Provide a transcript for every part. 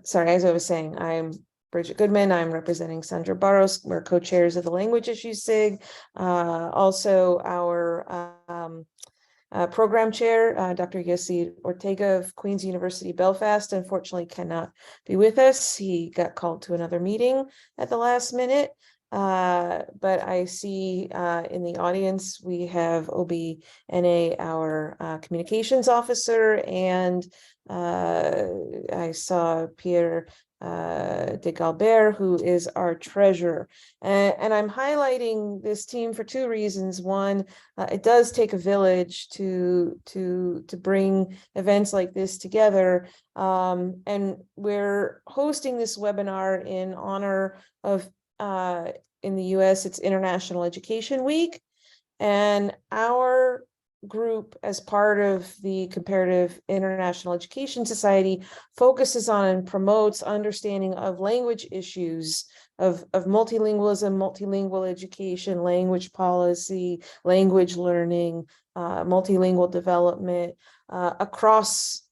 sorry, as I was saying, I'm Bridget Goodman. I'm representing Sandra Barros. We're co-chairs of the Language Issues SIG. Also, our program chair, Dr. Yossi Ortega of Queen's University Belfast, unfortunately cannot be with us. He got called to another meeting at the last minute. But I see in the audience, we have OB-NA, our communications officer, and I saw Pierre de Galbert, who is our treasurer. And I'm highlighting this team for two reasons. One, it does take a village to bring events like this together. And we're hosting this webinar in honor of in the US, it's International Education Week. And our group, as part of the Comparative International Education Society, focuses on and promotes understanding of language issues, of multilingualism, multilingual education, language policy, language learning, multilingual development across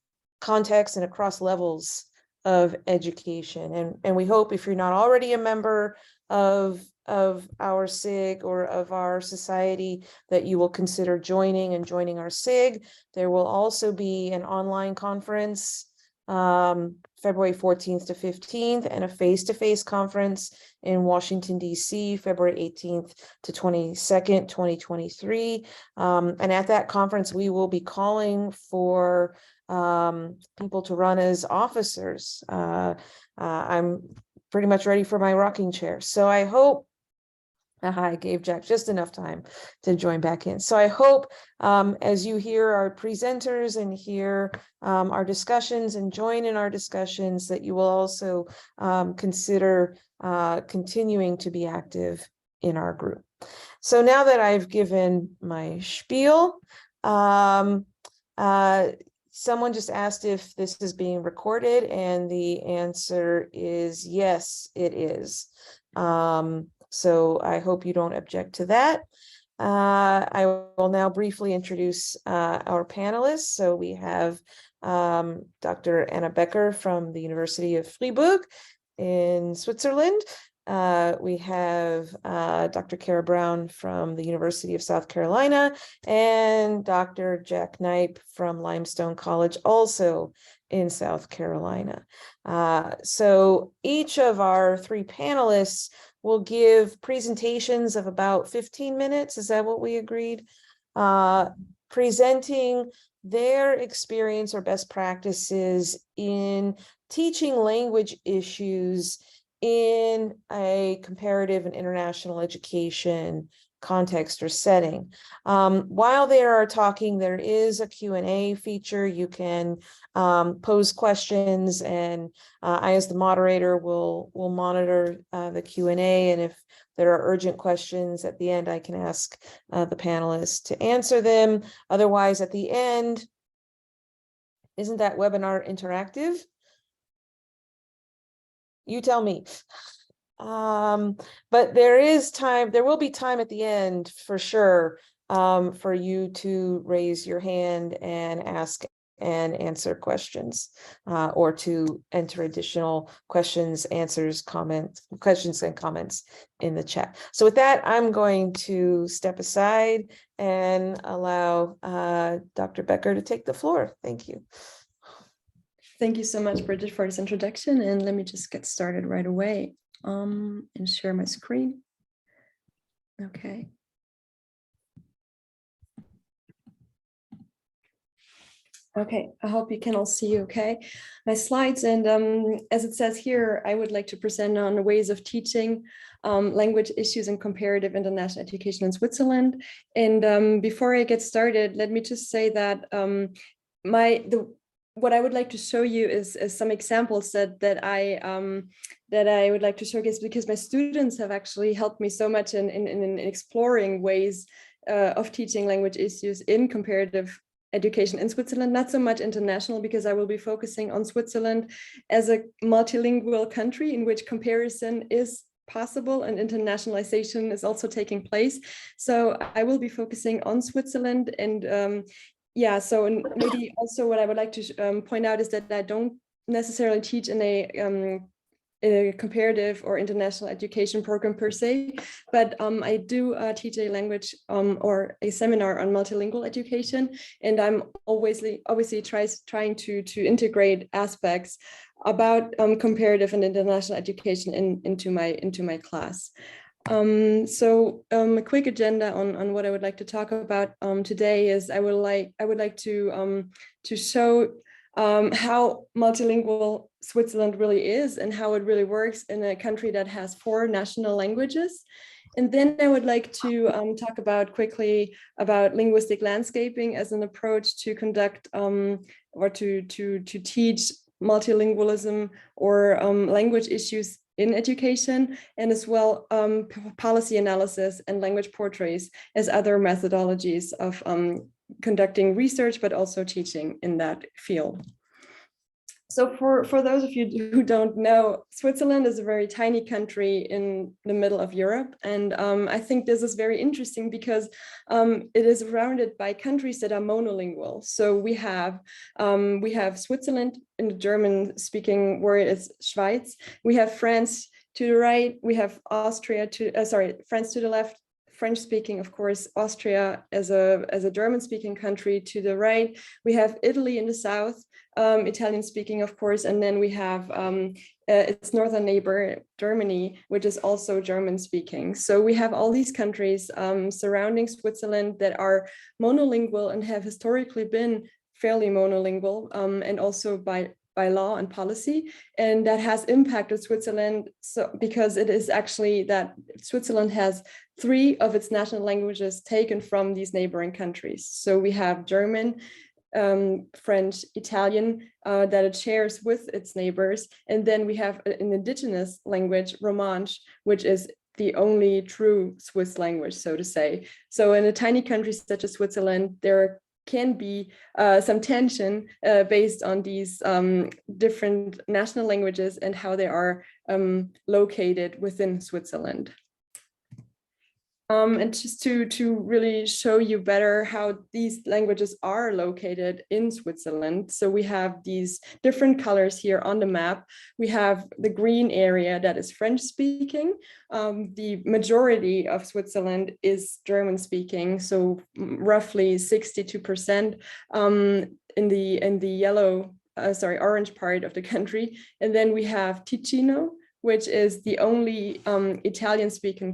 contexts and across levels of education. And we hope, if you're not already a member of our SIG or of our society, that you will consider joining our SIG. There will also be an online conference February 14th to 15th, and a face-to-face conference in Washington, D.C., February 18th to 22nd, 2023. And at that conference, we will be calling for people to run as officers. I'm pretty much ready for my rocking chair. So I hope, I gave Jack just enough time to join back in. So I hope as you hear our presenters and hear our discussions and join in our discussions, that you will also consider continuing to be active in our group. So now that I've given my spiel, someone just asked if this is being recorded, and the answer is yes, it is. So I hope you don't object to that. I will now briefly introduce our panelists. So we have Dr. Anna Becker from the University of Freiburg in Switzerland. We have Dr. Kara Brown from the University of South Carolina, and Dr. Jack Knipe from Limestone College, also in South Carolina. So each of our three panelists will give presentations of about 15 minutes. Is that what we agreed? Presenting their experience or best practices in teaching language issues in a comparative and international education context or setting. While they are talking, there is a Q&A feature. You can pose questions, and I, as the moderator, will monitor the Q&A, and if there are urgent questions at the end, I can ask the panelists to answer them. Otherwise, at the end, isn't that webinar interactive? You tell me. But there will be time at the end for sure for you to raise your hand and ask and answer questions, or to enter additional questions and comments in the chat. So with that, I'm going to step aside and allow Dr. Becker to take the floor. Thank you. Thank you so much, Bridget, for this introduction. And let me just get started right away and share my screen. Okay. Okay, I hope you can all see okay my slides. And as it says here, I would like to present on ways of teaching language issues in comparative international education in Switzerland. And before I get started, let me just say that what I would like to show you is some examples that I would like to showcase, because my students have actually helped me so much in exploring ways of teaching language issues in comparative education in Switzerland, not so much international, because I will be focusing on Switzerland as a multilingual country in which comparison is possible and internationalization is also taking place. So I will be focusing on Switzerland. And yeah, so maybe also what I would like to point out is that I don't necessarily teach in a comparative or international education program per se, but I do teach a language or a seminar on multilingual education, and I'm obviously trying to integrate aspects about comparative and international education into my class. A quick agenda on what I would like to talk about today is I would like to show how multilingual Switzerland really is and how it really works in a country that has 4 national languages. And then I would like to talk quickly about linguistic landscaping as an approach to conduct or to teach multilingualism or language issues in education, and as well policy analysis and language portraits as other methodologies of conducting research, but also teaching in that field. So for those of you who don't know, Switzerland is a very tiny country in the middle of Europe. And I think this is very interesting because it is surrounded by countries that are monolingual. So we have Switzerland in the German speaking word is Schweiz. We have France to the right. We have Austria France to the left. French speaking, of course, Austria as a German speaking country to the right. We have Italy in the south, Italian speaking, of course, and then we have its northern neighbor, Germany, which is also German speaking. So we have all these countries surrounding Switzerland that are monolingual and have historically been fairly monolingual, and also by law and policy, and that has impacted Switzerland. So because it is actually that Switzerland has 3 of its national languages taken from these neighboring countries. So we have German, French, Italian that it shares with its neighbors, and then we have an indigenous language, Romansh, which is the only true Swiss language, so to say. So in a tiny country such as Switzerland, there can be some tension based on these different national languages and how they are located within Switzerland. And just to really show you better how these languages are located in Switzerland. So we have these different colors here on the map. We have the green area that is French speaking. The majority of Switzerland is German speaking, so roughly 62% in the yellow, orange part of the country. And then we have Ticino, which is the only Italian-speaking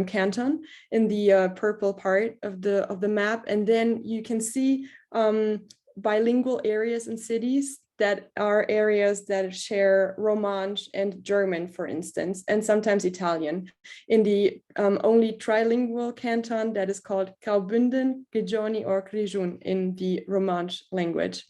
canton in the purple part of the map. And then you can see bilingual areas and cities that are areas that share Romansh and German, for instance, and sometimes Italian. In the only trilingual canton that is called Graubünden, Grigioni, or Grigion in the Romansh language.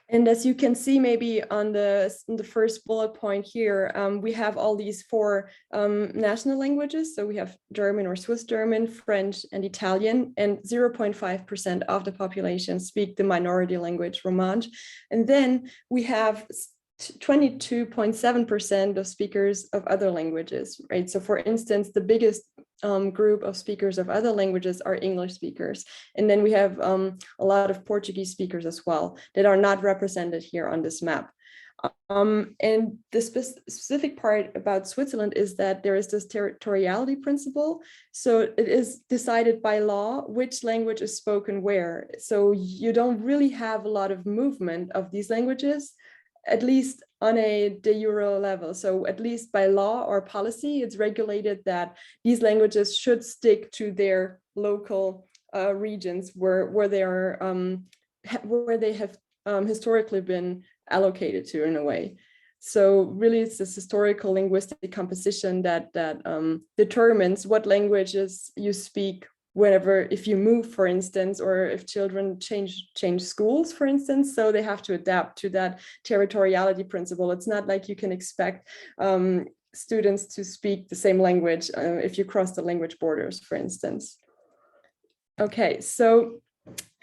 And as you can see, maybe on the first bullet point here, we have all these 4 national languages. So we have German or Swiss German, French, and Italian, and 0.5% of the population speak the minority language Romansh. And then we have 22.7% of speakers of other languages, right? So for instance, the biggest group of speakers of other languages are English speakers. And then we have a lot of Portuguese speakers as well that are not represented here on this map. And the specific part about Switzerland is that there is this territoriality principle. So it is decided by law which language is spoken where. So you don't really have a lot of movement of these languages, at least on a de jure level. So at least by law or policy, it's regulated that these languages should stick to their local regions where they are where they have historically been allocated to, in a way. So really, it's this historical linguistic composition that determines what languages you speak whenever, if you move, for instance, or if children change schools, for instance. So they have to adapt to that territoriality principle. It's not like you can expect students to speak the same language if you cross the language borders, for instance. Okay, so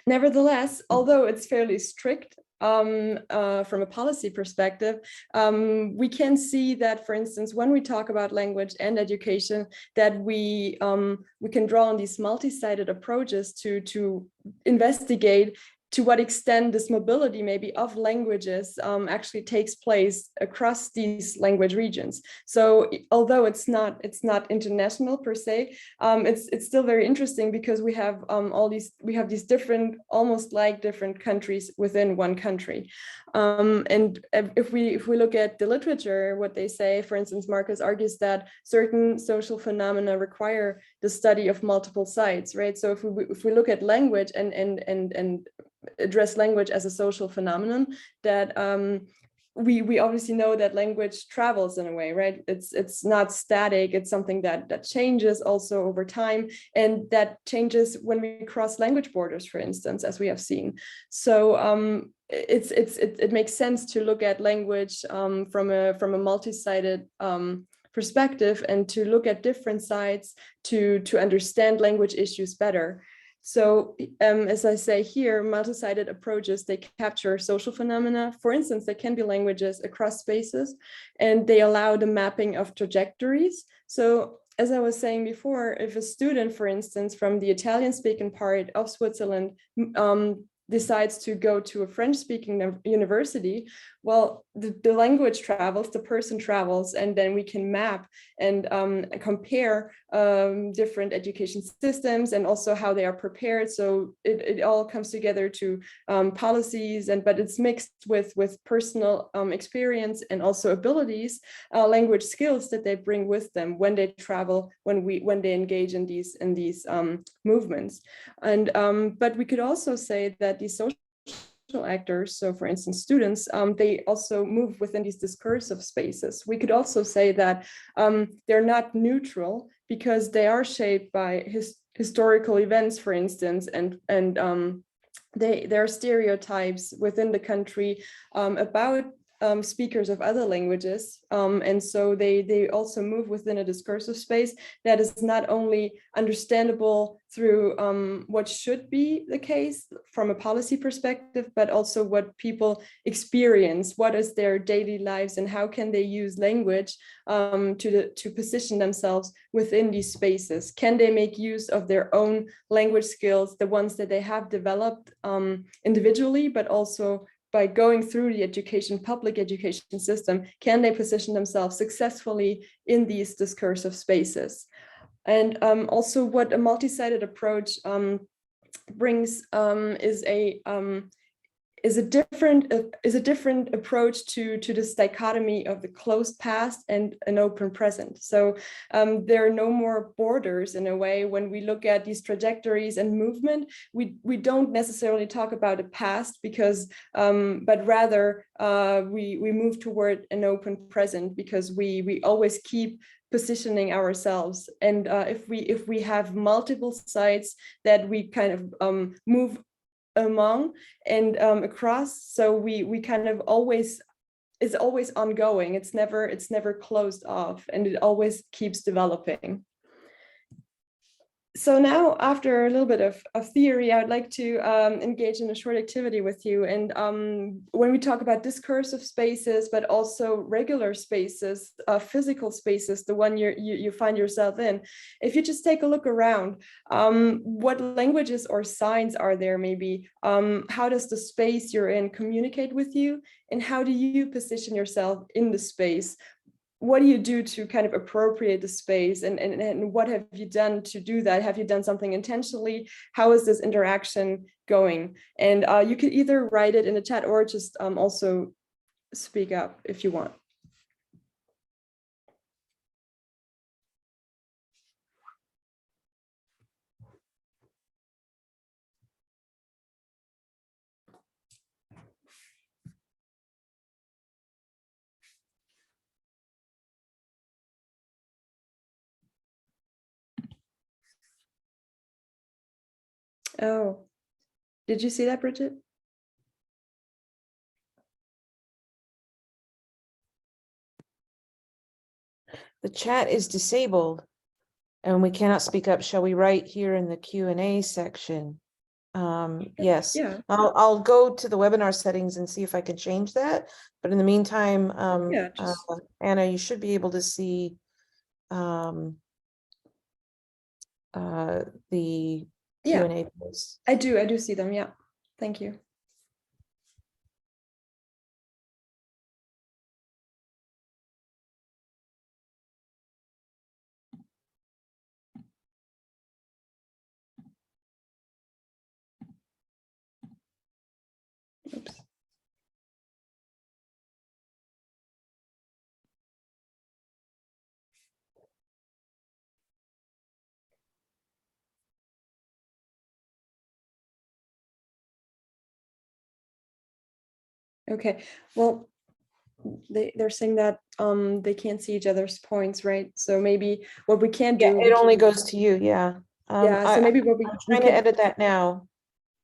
nevertheless, although it's fairly strict from a policy perspective, we can see that, for instance, when we talk about language and education, that we can draw on these multi-sided approaches to investigate to what extent this mobility maybe of languages actually takes place across these language regions. So although it's not international per se, it's still very interesting because we have these different, almost like different countries within one country. And if we look at the literature, what they say, for instance, Marcus argues that certain social phenomena require the study of multiple sites, right? So if we look at language and address language as a social phenomenon, that we obviously know that language travels in a way, right? It's not static. It's something that changes also over time, and that changes when we cross language borders, for instance, as we have seen. So it makes sense to look at language from a multi-sided perspective, and to look at different sides to understand language issues better. So as I say here, multi-sided approaches, they capture social phenomena. For instance, there can be languages across spaces, and they allow the mapping of trajectories. So as I was saying before, if a student, for instance, from the Italian-speaking part of Switzerland decides to go to a French-speaking university, well, the language travels, the person travels, and then we can map and compare different education systems and also how they are prepared. So it all comes together to policies, but it's mixed with personal experience and also abilities, language skills that they bring with them when they travel, when they engage in these movements. And but we could also say that these social actors, so for instance students, they also move within these discursive spaces. We could also say that they're not neutral because they are shaped by historical events, for instance, and there are stereotypes within the country about speakers of other languages, and so they also move within a discursive space that is not only understandable through what should be the case from a policy perspective, but also what people experience, what is their daily lives, and how can they use language to position themselves within these spaces. Can they make use of their own language skills, the ones that they have developed individually, but also by going through the public education system, can they position themselves successfully in these discursive spaces? And also what a multi-sided approach brings is a different approach to this dichotomy of the closed past and an open present. So there are no more borders in a way. When we look at these trajectories and movement, we don't necessarily talk about a past because, but rather we move toward an open present because we always keep positioning ourselves. And if we have multiple sites that we kind of move among and across, so we kind of always, it's always ongoing, it's never closed off, and it always keeps developing. So now, after a little bit of theory, I would like to engage in a short activity with you. And when we talk about discursive spaces, but also regular spaces, physical spaces, the one you find yourself in, if you just take a look around, what languages or signs are there maybe? How does the space you're in communicate with you? And how do you position yourself in the space? What do you do to kind of appropriate the space, and what have you done to do that? Have you done something intentionally? How is this interaction going? And you could either write it in the chat or just also speak up if you want. Oh, did you see that, Bridget? The chat is disabled and we cannot speak up. Shall we write here in the Q&A section? Yes, Yeah. I'll go to the webinar settings and see if I can change that. But in the meantime, Yeah, Anna, you should be able to see the Q&A posts. I do see them. Yeah. Thank you. Oops. Okay, well, they're saying that they can't see each other's points, right? So maybe what we can Yeah, do, it only goes to you, yeah. yeah, so maybe what I'm we trying to could edit that now.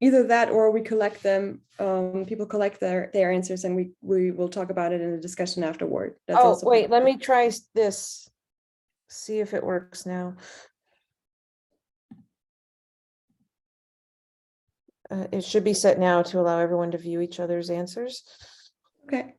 either that, or we collect them, people collect their answers, and we will talk about it in a discussion afterward. That's Oh, also wait, let me try this. See if it works now. It should be set now to allow everyone to view each other's answers. okay.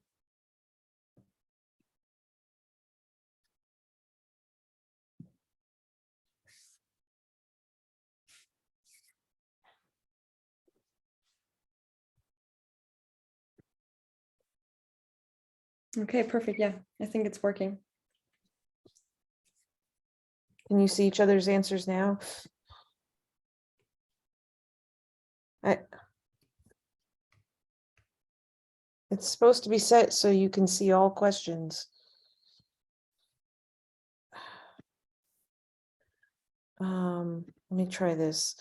Okay, perfect. Yeah, I think it's working. Can you see each other's answers now? It's supposed to be set so you can see all questions. Let me try this.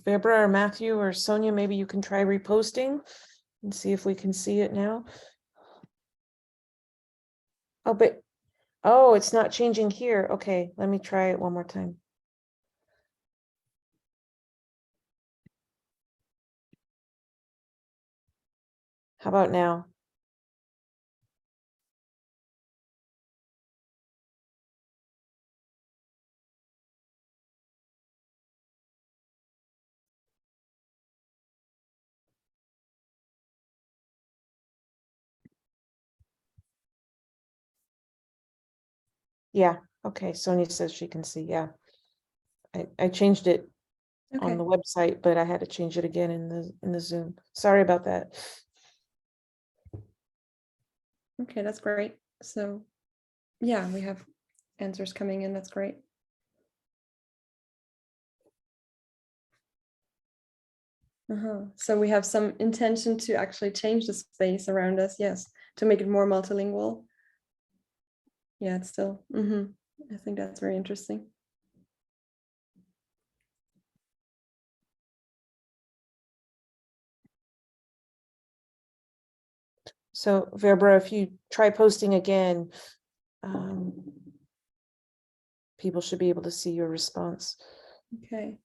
Barbara or Matthew or Sonia, maybe you can try reposting and see if we can see it now. Oh, but, oh, it's not changing here. Okay, let me try it one more time. How about now? Yeah, okay, Sonia says she can see, yeah. I changed it on Okay. the website, but I had to change it again in the Zoom. Sorry about that. Okay, that's great. So yeah, we have answers coming in. That's great. So we have some intention to actually change the space around us, yes, to make it more multilingual. Yeah, it's still, I think that's very interesting. So Verbra, if you try posting again, people should be able to see your response. Okay.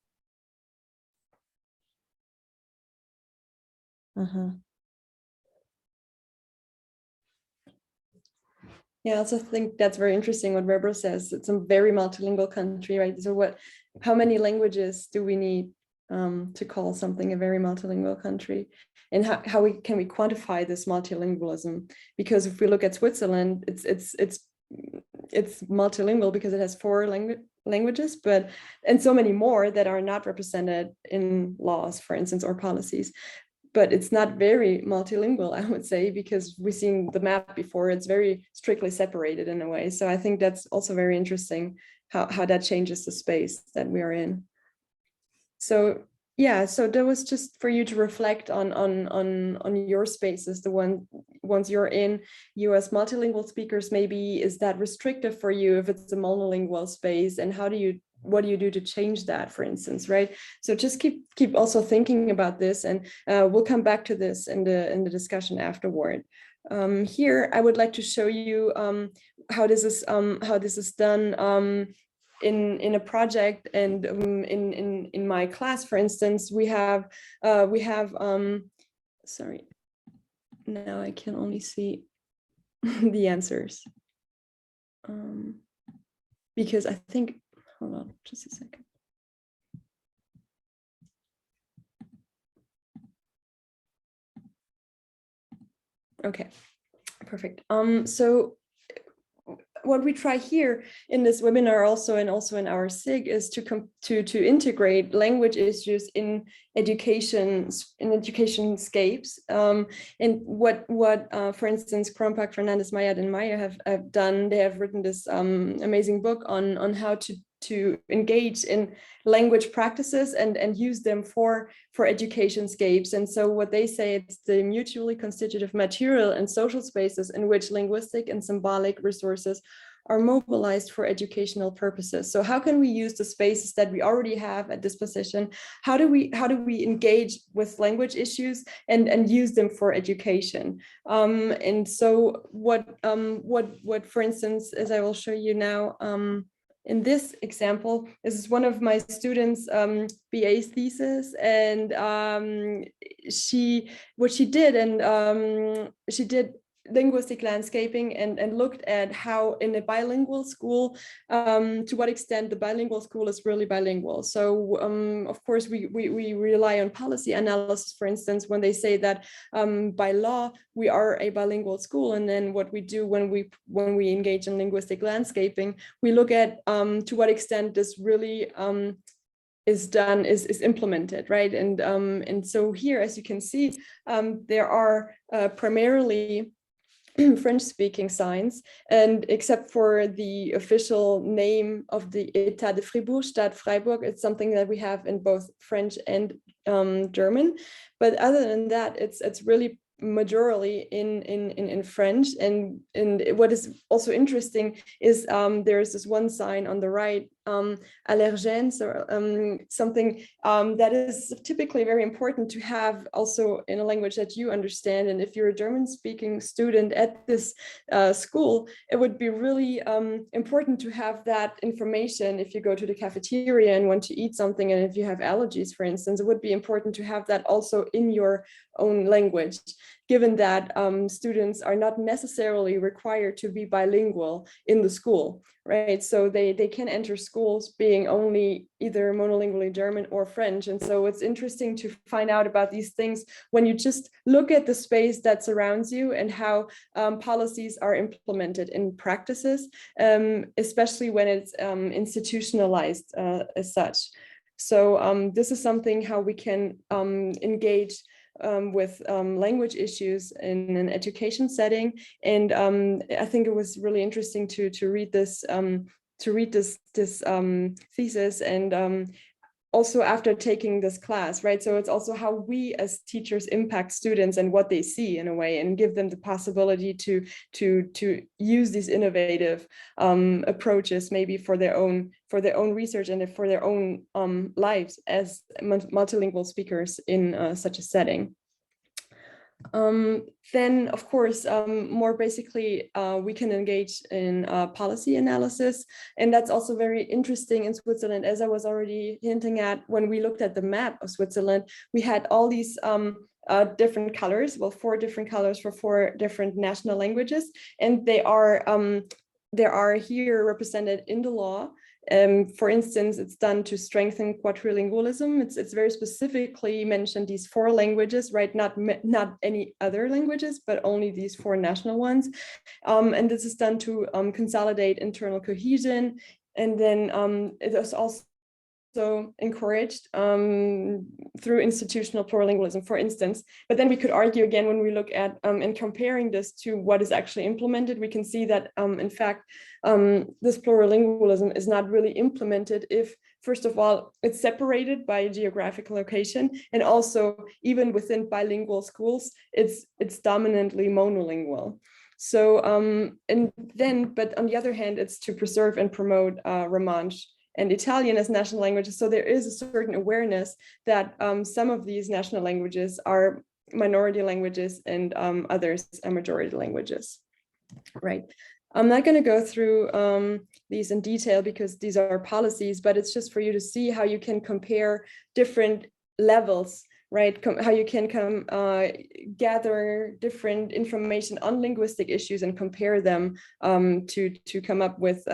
Yeah, I also think that's very interesting what Weber says. It's a very multilingual country, right? So how many languages do we need to call something a very multilingual country? And how can we quantify this multilingualism? Because if we look at Switzerland, it's multilingual because it has four languages, and so many more that are not represented in laws, for instance, or policies. But it's not very multilingual, I would say, because we've seen the map before. It's very strictly separated in a way. So I think that's also very interesting how that changes the space that we are in. So yeah, so that was just for you to reflect on your spaces, the ones you're in. You as multilingual speakers, maybe is that restrictive for you if it's a monolingual space, and what do you do to change that, for instance, right? So just keep also thinking about this, and we'll come back to this in the discussion afterward. Here I would like to show you how this is done in a project, and in my class, for instance, we have sorry, now I can only see the answers, because I think, hold on just a second. Okay, perfect. So what we try here in this webinar also, and also in our SIG, is to integrate language issues in education scapes. And what for instance, Kronpak, Fernandez, Mayat, and Maya have done, they have written this amazing book on how to engage in language practices and use them for education scapes. And so what they say, it's the mutually constitutive material and social spaces in which linguistic and symbolic resources are mobilized for educational purposes. So how can we use the spaces that we already have at disposition? How do we engage with language issues and use them for education? And so what for instance, as I will show you now, in this example, this is one of my students' BA's thesis, and she did linguistic landscaping and looked at how in a bilingual school, to what extent the bilingual school is really bilingual. So of course we rely on policy analysis, for instance, when they say that by law we are a bilingual school. And then what we do when we engage in linguistic landscaping, we look at to what extent this really is implemented, right? And so here, as you can see, there are primarily French-speaking signs, and except for the official name of the État de Fribourg, Stadt Freiburg, it's something that we have in both French and German. But other than that, it's really majorly in French. And what is also interesting is there's this one sign on the right, allergens, or something that is typically very important to have also in a language that you understand. And if you're a German-speaking student at this school, it would be really important to have that information if you go to the cafeteria and want to eat something, and if you have allergies, for instance, it would be important to have that also in your own language, given that students are not necessarily required to be bilingual in the school, right? So they can enter schools being only either monolingually German or French. And so it's interesting to find out about these things when you just look at the space that surrounds you and how policies are implemented in practices, especially when it's institutionalized as such. So this is something how we can engage with language issues in an education setting. And I think it was really interesting to read this thesis, and also after taking this class, right? So it's also how we as teachers impact students and what they see in a way, and give them the possibility to use these innovative approaches maybe for their own research and for their own lives as multilingual speakers in such a setting. Then, of course, more basically, we can engage in policy analysis. And that's also very interesting in Switzerland, as I was already hinting at. When we looked at the map of Switzerland, we had all these different colors, well, 4 different colors for 4 different national languages. And they are here represented in the law. For instance, it's done to strengthen quadrilingualism. It's very specifically mentioned these 4 languages, right? Not any other languages, but only these 4 national ones. And this is done to consolidate internal cohesion. And then it is also encouraged through institutional plurilingualism, for instance. But then we could argue again, when we look at and comparing this to what is actually implemented, we can see that in fact this plurilingualism is not really implemented if, first of all, it's separated by geographic location, and also even within bilingual schools, it's dominantly monolingual. So but on the other hand, it's to preserve and promote Romansh and Italian as national languages. So there is a certain awareness that some of these national languages are minority languages and others are majority languages, right? I'm not going to go through these in detail because these are policies, but it's just for you to see how you can compare different levels, right? How you can gather different information on linguistic issues and compare them to come up with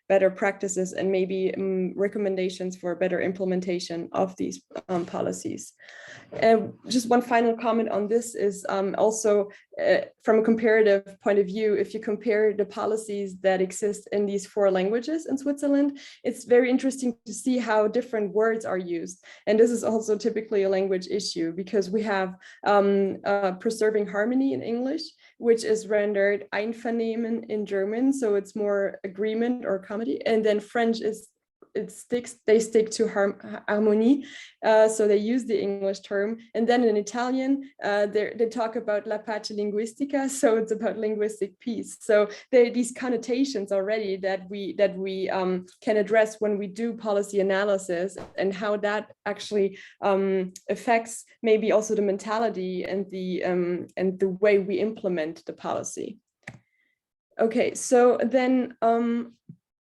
better practices and maybe recommendations for better implementation of these policies. And just one final comment on this is also from a comparative point of view, if you compare the policies that exist in these 4 languages in Switzerland, it's very interesting to see how different words are used. And this is also typically a language issue because we have preserving harmony in English, which is rendered Einvernehmen in German. So it's more agreement or comedy. And then French is they stick to harmonie, so they use the English term. And then in Italian, they talk about la pace linguistica, so it's about linguistic peace. So there are these connotations already that we can address when we do policy analysis, and how that actually affects maybe also the mentality and the way we implement the policy. Okay, so then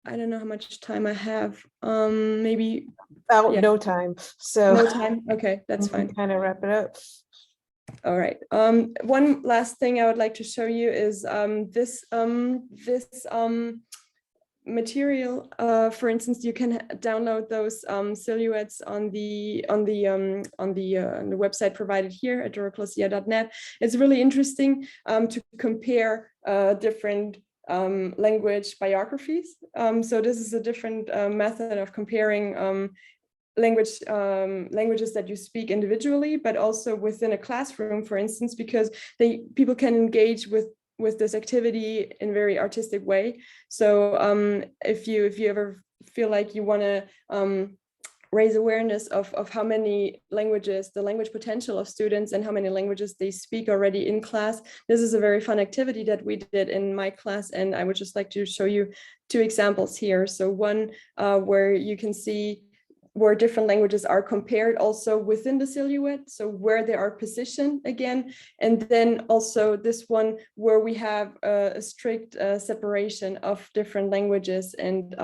I don't know how much time I have. Maybe no time. So no time. Okay, that's fine. Kind of wrap it up. All right. One last thing I would like to show you is this material. For instance, you can download those silhouettes on the website provided here at doroclasia.net. It's really interesting to compare different language biographies. So this is a different method of comparing languages that you speak individually, but also within a classroom, for instance, because people can engage with this activity in a very artistic way. So if you ever feel like you want to raise awareness of how many languages, the language potential of students and how many languages they speak already in class, this is a very fun activity that we did in my class. And I would just like to show you 2 examples here. So one where you can see where different languages are compared also within the silhouette, so where they are positioned again. And then also this one where we have a strict separation of different languages and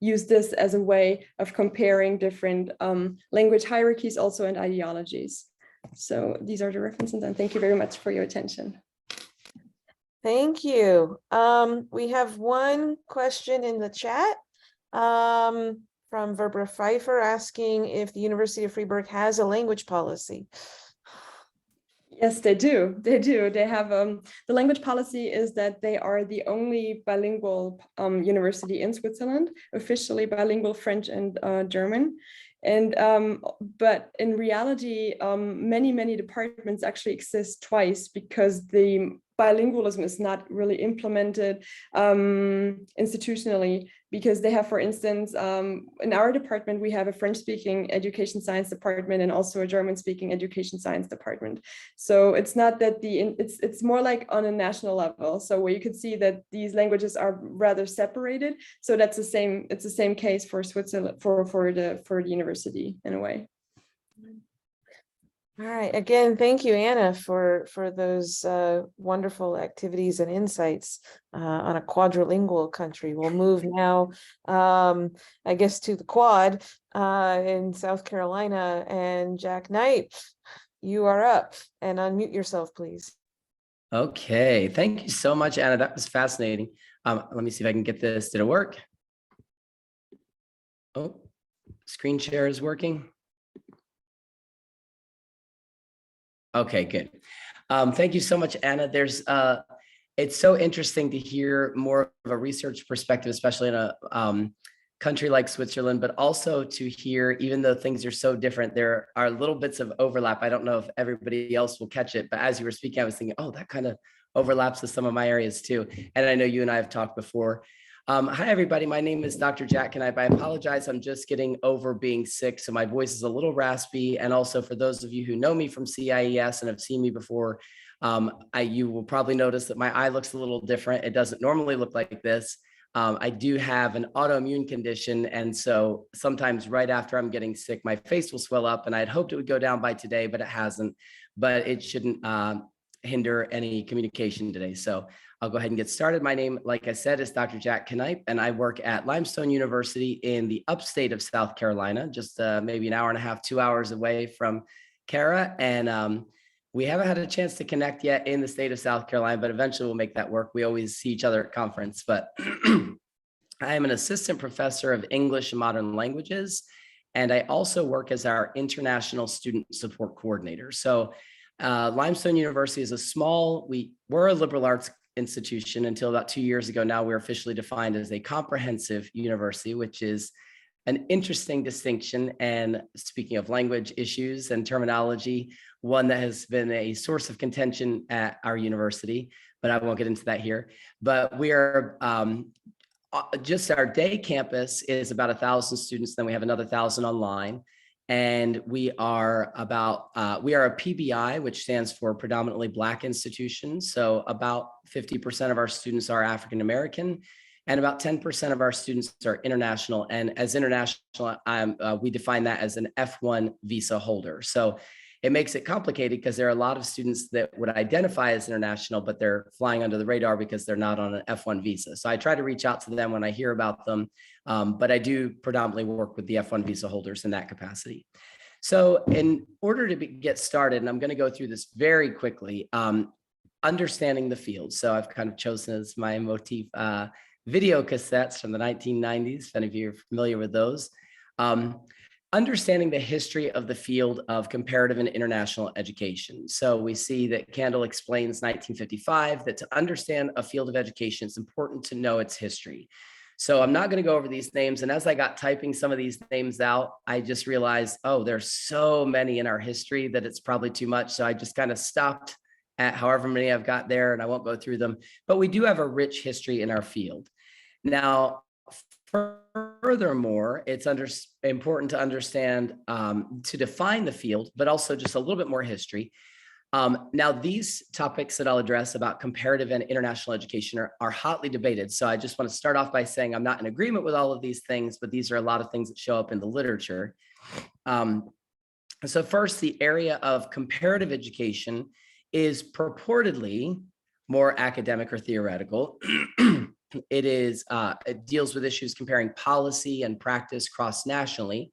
use this as a way of comparing different language hierarchies also and ideologies. So these are the references, and thank you very much for your attention. Thank you. We have one question in the chat. From Verbra Pfeiffer asking if the University of Freiburg has a language policy. Yes, they do. They do. They have the language policy is that they are the only bilingual university in Switzerland, officially bilingual French and German. And but in reality, many departments actually exist twice because the bilingualism is not really implemented institutionally, because they have, for instance, in our department, we have a French-speaking education science department and also a German-speaking education science department. So it's not that it's more like on a national level. So where you could see that these languages are rather separated. So that's the same. It's the same case for Switzerland for the university in a way. All right. Again, thank you, Anna, for those wonderful activities and insights on a quadrilingual country. We'll move now, I guess, to the Quad in South Carolina. And Jack Knight, you are up, and unmute yourself, please. Okay. Thank you so much, Anna. That was fascinating. Let me see if I can get this. Did it work? Oh, screen share is working. Okay, good. Thank you so much, Anna. It's so interesting to hear more of a research perspective, especially in a country like Switzerland, but also to hear, even though things are so different, there are little bits of overlap. I don't know if everybody else will catch it, but as you were speaking, I was thinking, oh, that kind of overlaps with some of my areas too. And I know you and I have talked before. Hi, everybody. My name is Dr. Jack Knight. I apologize. I'm just getting over being sick, so my voice is a little raspy. And also for those of you who know me from CIES and have seen me before, you will probably notice that my eye looks a little different. It doesn't normally look like this. I do have an autoimmune condition. And so sometimes right after I'm getting sick, my face will swell up, and I'd hoped it would go down by today, but it hasn't. But it shouldn't hinder any communication today. So I'll go ahead and get started. My name, like I said, is Dr. Jack Knipe, and I work at Limestone University in the upstate of South Carolina, just maybe an hour and a half, 2 hours away from Cara. And we haven't had a chance to connect yet in the state of South Carolina, but eventually we'll make that work. We always see each other at conference, but I am an assistant professor of English and modern languages, and I also work as our international student support coordinator. So Limestone University is we're a liberal arts institution until about 2 years ago. Now we're officially defined as a comprehensive university, which is an interesting distinction. And speaking of language issues and terminology, one that has been a source of contention at our university, but I won't get into that here. But we are just our day campus is about 1,000 students. Then we have another 1,000 online. And we are a PBI, which stands for predominantly Black institutions. So about 50% of our students are African-American, and about 10% of our students are international. And as international, we define that as an F1 visa holder. So it makes it complicated because there are a lot of students that would identify as international, but they're flying under the radar because they're not on an F1 visa. So I try to reach out to them when I hear about them, but I do predominantly work with the F1 visa holders in that capacity. So in order to get started, and I'm going to go through this very quickly, understanding the field. So I've kind of chosen as my motif video cassettes from the 1990s, if any of you are familiar with those. Understanding the history of the field of comparative and international education. So we see that Candle explains 1955, that to understand a field of education, it's important to know its history. So I'm not going to go over these names. And as I got typing some of these names out, I just realized, oh, there's so many in our history that it's probably too much. So I just kind of stopped at however many I've got there, and I won't go through them. But we do have a rich history in our field. Now, furthermore, it's important to understand, to define the field, but also just a little bit more history. Now, these topics that I'll address about comparative and international education are hotly debated. So I just want to start off by saying I'm not in agreement with all of these things, but these are a lot of things that show up in the literature. So first, the area of comparative education is purportedly more academic or theoretical. It deals with issues comparing policy and practice cross-nationally.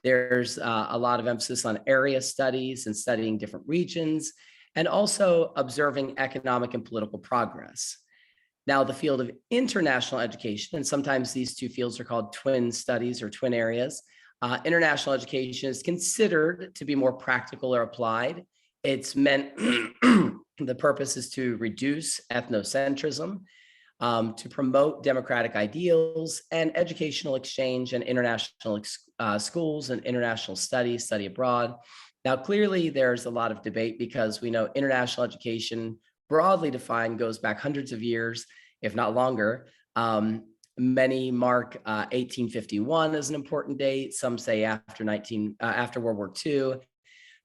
There's a lot of emphasis on area studies and studying different regions, and also observing economic and political progress. Now, the field of international education, and sometimes these two fields are called twin studies or twin areas. International education is considered to be more practical or applied. It's meant, the purpose is to reduce ethnocentrism, to promote democratic ideals and educational exchange and international schools and international study abroad. Now, clearly, there's a lot of debate because we know international education, broadly defined, goes back hundreds of years, if not longer. Many mark 1851 as an important date. Some say after World War II.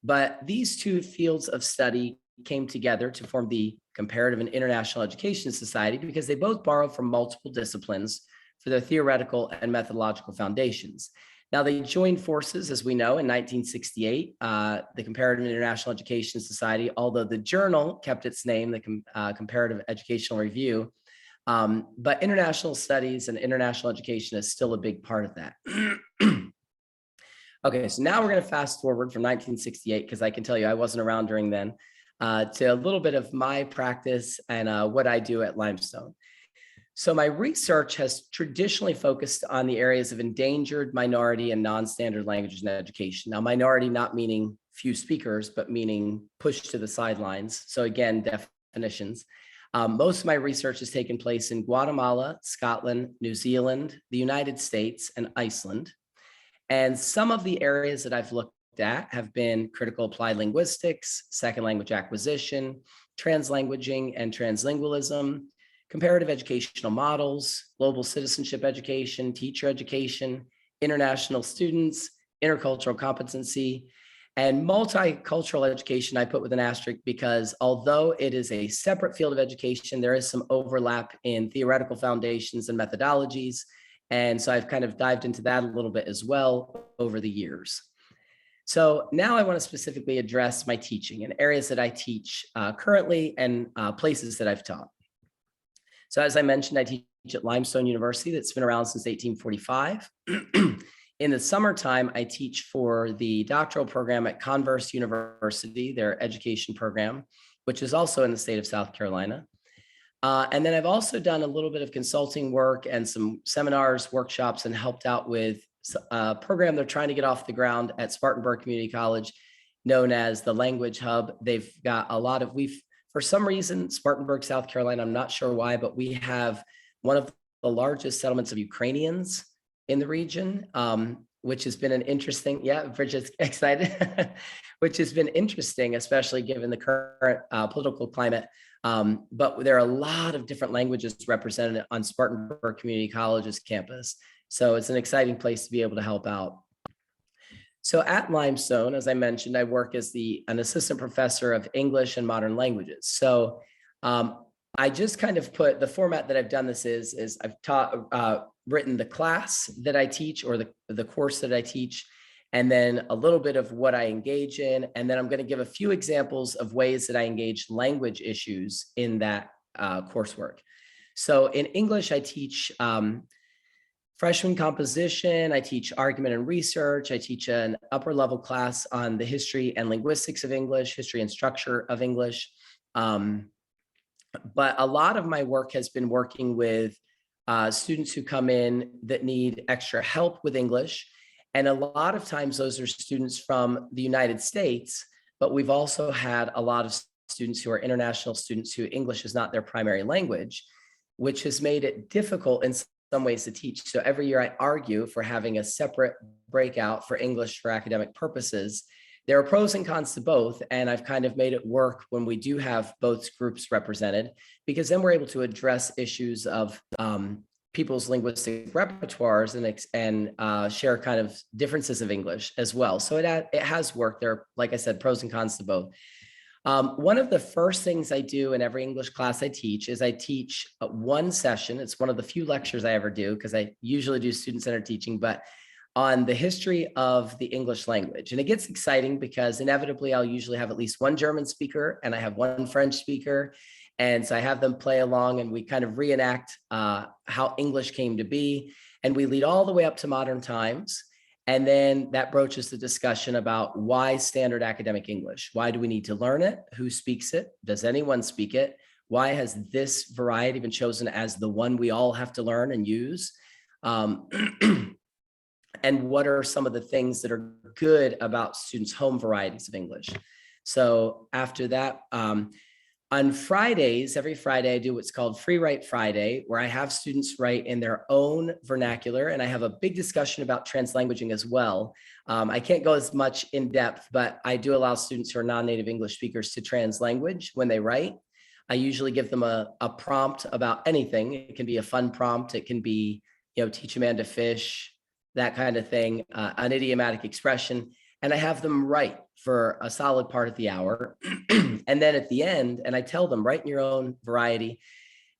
But these two fields of study came together to form the Comparative and International Education Society because they both borrow from multiple disciplines for their theoretical and methodological foundations. Now, they joined forces, as we know, in 1968, the Comparative and International Education Society, although the journal kept its name, the Comparative Educational Review, but international studies and international education is still a big part of that. Okay, so now we're going to fast forward from 1968, because I can tell you I wasn't around during then, to a little bit of my practice and what I do at Limestone. So my research has traditionally focused on the areas of endangered, minority, and non-standard languages in education. Now, minority not meaning few speakers, but meaning pushed to the sidelines. So again, definitions. Most of my research has taken place in Guatemala, Scotland, New Zealand, the United States, and Iceland. And some of the areas that I've looked at have been critical applied linguistics, second language acquisition, translanguaging and translingualism, comparative educational models, global citizenship education, teacher education, international students, intercultural competency, and multicultural education I put with an asterisk because although it is a separate field of education, there is some overlap in theoretical foundations and methodologies. And so I've kind of dived into that a little bit as well over the years. So now I want to specifically address my teaching and areas that I teach currently and places that I've taught. So as I mentioned, I teach at Limestone University that's been around since 1845. In the summertime, I teach for the doctoral program at Converse University, their education program, which is also in the state of South Carolina. And then I've also done a little bit of consulting work and some seminars, workshops, and helped out with a program they're trying to get off the ground at Spartanburg Community College, known as the Language Hub. They've got a lot of, for some reason, Spartanburg, South Carolina, I'm not sure why, but we have one of the largest settlements of Ukrainians in the region, which has been an interesting, yeah, Bridget's excited, which has been interesting, especially given the current political climate. But there are a lot of different languages represented on Spartanburg Community College's campus. So it's an exciting place to be able to help out. So at Limestone, as I mentioned, I work as an assistant professor of English and modern languages. So I just kind of put the format that I've done this is I've written the class that I teach, or the course that I teach, and then a little bit of what I engage in. And then I'm going to give a few examples of ways that I engage language issues in that coursework. So in English, I teach freshman composition, I teach argument and research, I teach an upper level class on the history and linguistics of English, history and structure of English. But a lot of my work has been working with students who come in that need extra help with English. And a lot of times those are students from the United States, but we've also had a lot of students who are international students who English is not their primary language, which has made it difficult in some ways to teach. So every year I argue for having a separate breakout for English for academic purposes. There are pros and cons to both, and I've kind of made it work when we do have both groups represented, because then we're able to address issues of people's linguistic repertoires and share kind of differences of English as well. So it has worked. There are, like I said, pros and cons to both. One of the first things I do in every English class I teach is I teach one session. It's one of the few lectures I ever do, because I usually do student-centered teaching, but on the history of the English language. And it gets exciting because inevitably I'll usually have at least one German speaker and I have one French speaker. And so I have them play along and we kind of reenact how English came to be. And we lead all the way up to modern times. And then that broaches the discussion about why standard academic English? Why do we need to learn it? Who speaks it? Does anyone speak it? Why has this variety been chosen as the one we all have to learn and use? And what are some of the things that are good about students' home varieties of English? So after that, on Fridays, every Friday, I do what's called Free Write Friday, where I have students write in their own vernacular, and I have a big discussion about translanguaging as well. I can't go as much in depth, but I do allow students who are non-native English speakers to translanguage when they write. I usually give them a prompt about anything. It can be a fun prompt. It can be, teach a man to fish, that kind of thing, an idiomatic expression. And I have them write for a solid part of the hour. And then at the end, and I tell them, write in your own variety.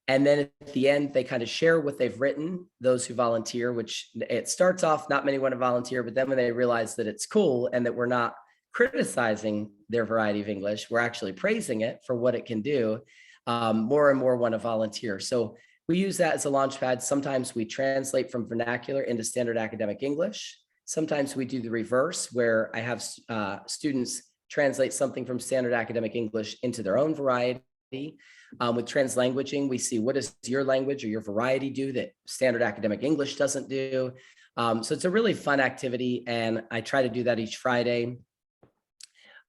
And then at the end, they kind of share what they've written, those who volunteer, which it starts off, not many want to volunteer, but then when they realize that it's cool and that we're not criticizing their variety of English, we're actually praising it for what it can do, more and more want to volunteer. So we use that as a launch pad. Sometimes we translate from vernacular into standard academic English. Sometimes we do the reverse, where I have students translate something from standard academic English into their own variety. With translanguaging, we see what does your language or your variety do that standard academic English doesn't do. So it's a really fun activity, and I try to do that each Friday.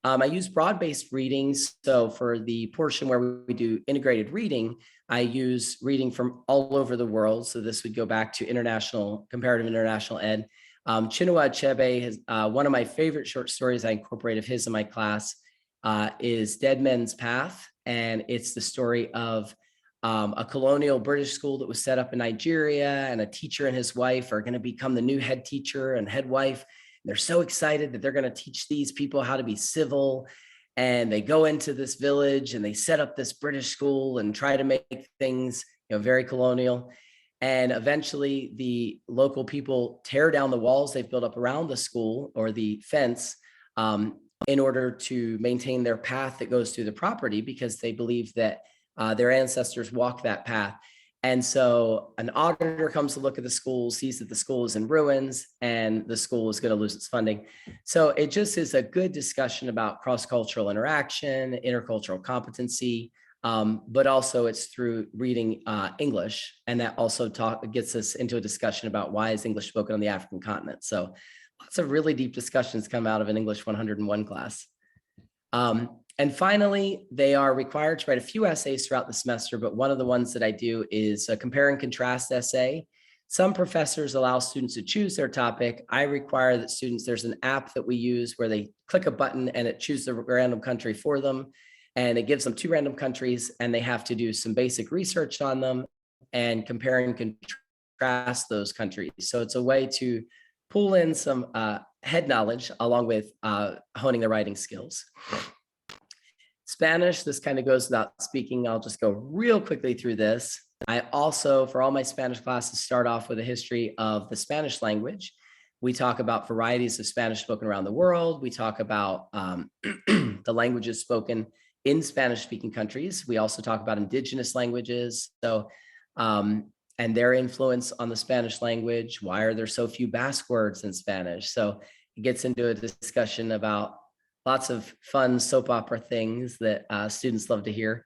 I use broad-based readings. So for the portion where we do integrated reading, I use reading from all over the world. So this would go back to comparative international ed. Chinua Achebe has one of my favorite short stories I incorporate of his in my class is Dead Men's Path. And it's the story of a colonial British school that was set up in Nigeria, and a teacher and his wife are going to become the new head teacher and head wife. They're so excited that they're going to teach these people how to be civil. And they go into this village and they set up this British school and try to make things, very colonial. And eventually the local people tear down the walls they've built up around the school, or the fence, in order to maintain their path that goes through the property, because they believe that their ancestors walked that path. And so an auditor comes to look at the school, sees that the school is in ruins and the school is going to lose its funding. So it just is a good discussion about cross-cultural interaction, intercultural competency, but also it's through reading English. And that also gets us into a discussion about why is English spoken on the African continent. So lots of really deep discussions come out of an English 101 class. And finally, they are required to write a few essays throughout the semester, but one of the ones that I do is a compare and contrast essay. Some professors allow students to choose their topic. I require that students, there's an app that we use where they click a button and it chooses a random country for them. And it gives them 2 random countries and they have to do some basic research on them and compare and contrast those countries. So it's a way to pull in some head knowledge along with honing their writing skills. Spanish, this kind of goes without speaking. I'll just go real quickly through this. I also, for all my Spanish classes, start off with a history of the Spanish language. We talk about varieties of Spanish spoken around the world. We talk about the languages spoken in Spanish-speaking countries. We also talk about indigenous languages. So, and their influence on the Spanish language. Why are there so few Basque words in Spanish? So it gets into a discussion about lots of fun soap opera things that students love to hear.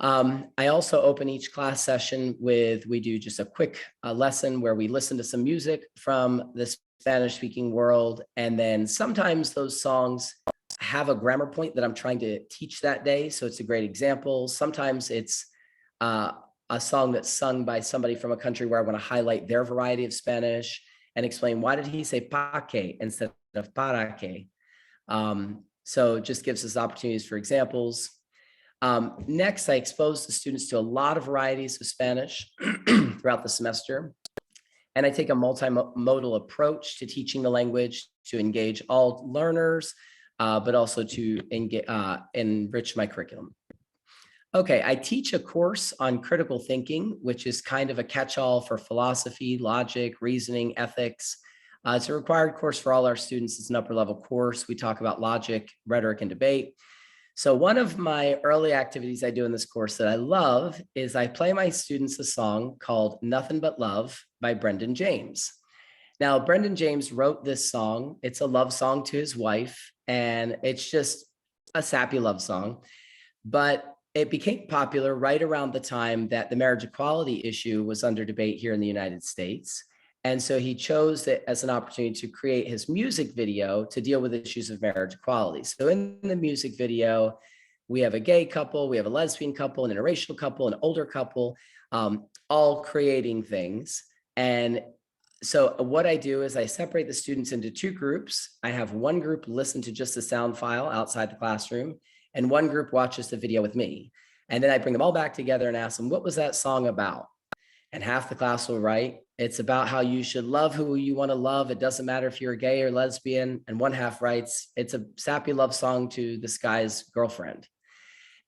I also open each class session with, we do just a quick lesson where we listen to some music from the Spanish-speaking world. And then sometimes those songs have a grammar point that I'm trying to teach that day. So it's a great example. Sometimes it's a song that's sung by somebody from a country where I want to highlight their variety of Spanish and explain why did he say pa que instead of para que. So it just gives us opportunities for examples. Next, I expose the students to a lot of varieties of Spanish throughout the semester. And I take a multimodal approach to teaching the language to engage all learners, but also to enrich my curriculum. Okay, I teach a course on critical thinking, which is kind of a catch-all for philosophy, logic, reasoning, ethics. It's a required course for all our students. It's an upper level course. We talk about logic, rhetoric, and debate. So one of my early activities I do in this course that I love is I play my students a song called Nothing But Love by Brendan James. Now, Brendan James wrote this song. It's a love song to his wife, and it's just a sappy love song. But it became popular right around the time that the marriage equality issue was under debate here in the United States. And so he chose it as an opportunity to create his music video to deal with issues of marriage equality. So in the music video, we have a gay couple, we have a lesbian couple, an interracial couple, an older couple, all creating things. And so what I do is I separate the students into 2 groups. I have one group listen to just the sound file outside the classroom, and one group watches the video with me. And then I bring them all back together and ask them, what was that song about? And half the class will write, it's about how you should love who you want to love. It doesn't matter if you're gay or lesbian. And one half writes, it's a sappy love song to this guy's girlfriend.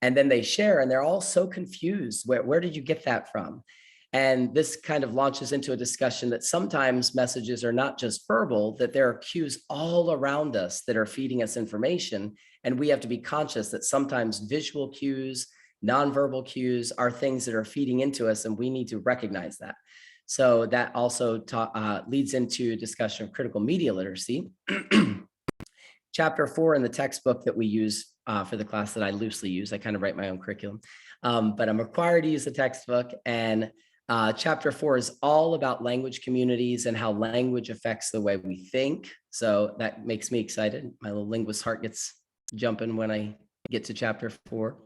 And then they share and they're all so confused. Where did you get that from? And this kind of launches into a discussion that sometimes messages are not just verbal, that there are cues all around us that are feeding us information. And we have to be conscious that sometimes visual cues, nonverbal cues are things that are feeding into us, and we need to recognize that. So that also leads into a discussion of critical media literacy. Chapter 4 in the textbook that we use for the class that I loosely use, I kind of write my own curriculum, but I'm required to use the textbook. And chapter 4 is all about language communities and how language affects the way we think. So that makes me excited. My little linguist heart gets jumping when I get to chapter 4.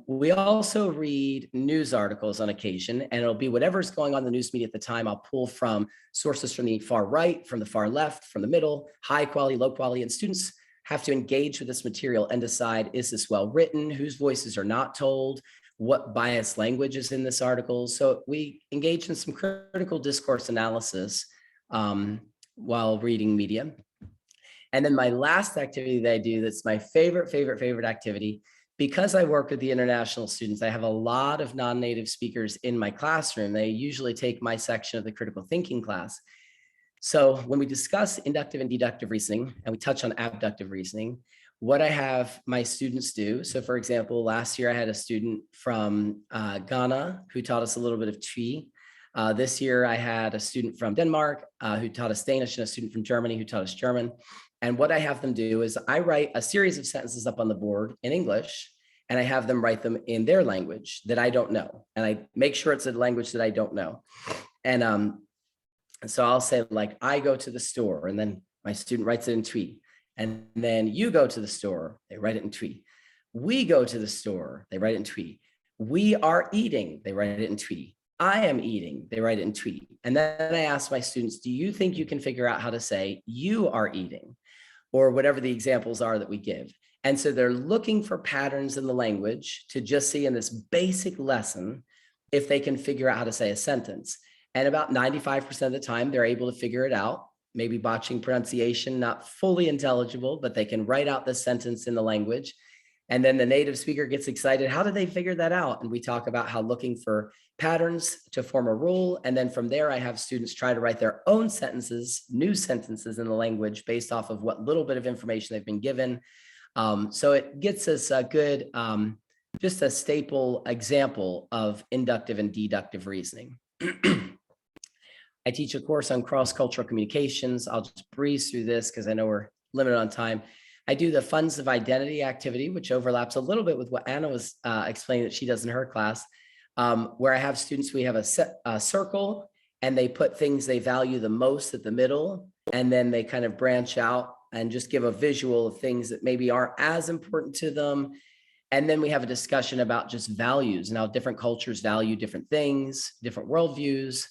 We also read news articles on occasion, and it'll be whatever's going on in the news media at the time. I'll pull from sources from the far right, from the far left, from the middle, high quality, low quality, and students have to engage with this material and decide, is this well written? Whose voices are not told? What biased language is in this article? So we engage in some critical discourse analysis while reading media. And then my last activity that I do, that's my favorite activity, because I work with the international students, I have a lot of non-native speakers in my classroom. They usually take my section of the critical thinking class. So when we discuss inductive and deductive reasoning, and we touch on abductive reasoning, what I have my students do. So for example, last year I had a student from Ghana who taught us a little bit of Twi. This year I had a student from Denmark who taught us Danish, and a student from Germany who taught us German. And what I have them do is I write a series of sentences up on the board in English, and I have them write them in their language that I don't know. And I make sure it's a language that I don't know. And so I'll say, like, I go to the store, and then my student writes it in Twi. And then you go to the store, they write it in Twi. We go to the store, they write it in Twi. We are eating, they write it in Twi. I am eating, they write it in Twi. And then I ask my students, do you think you can figure out how to say you are eating, or whatever the examples are that we give? And so they're looking for patterns in the language to just see in this basic lesson if they can figure out how to say a sentence. And about 95% of the time, they're able to figure it out, maybe botching pronunciation, not fully intelligible, but they can write out the sentence in the language. And then the native speaker gets excited. How did they figure that out? And we talk about how looking for patterns to form a rule. And then from there, I have students try to write their own sentences, new sentences in the language based off of what little bit of information they've been given. So it gets us a good, just a staple example of inductive and deductive reasoning. I teach a course on cross-cultural communications. I'll just breeze through this because I know we're limited on time. I do the funds of identity activity, which overlaps a little bit with what Anna was explaining that she does in her class, where I have students, we have a circle, and they put things they value the most at the middle, and then they kind of branch out and just give a visual of things that maybe aren't as important to them. And then we have a discussion about just values and how different cultures value different things, different worldviews.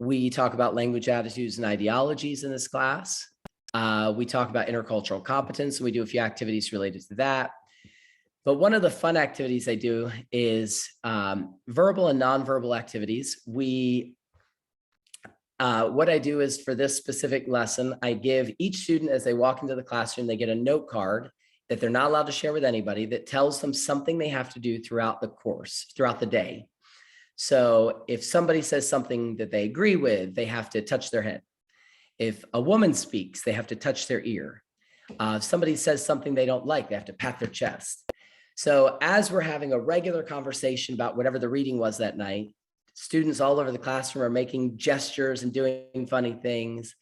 We talk about language, attitudes, and ideologies in this class. We talk about intercultural competence, and we do a few activities related to that. But one of the fun activities I do is verbal and nonverbal activities. What I do is, for this specific lesson, I give each student, as they walk into the classroom, they get a note card that they're not allowed to share with anybody that tells them something they have to do throughout the course, throughout the day. So if somebody says something that they agree with, they have to touch their head. If a woman speaks, they have to touch their ear. If somebody says something they don't like, they have to pat their chest. So as we're having a regular conversation about whatever the reading was that night, students all over the classroom are making gestures and doing funny things.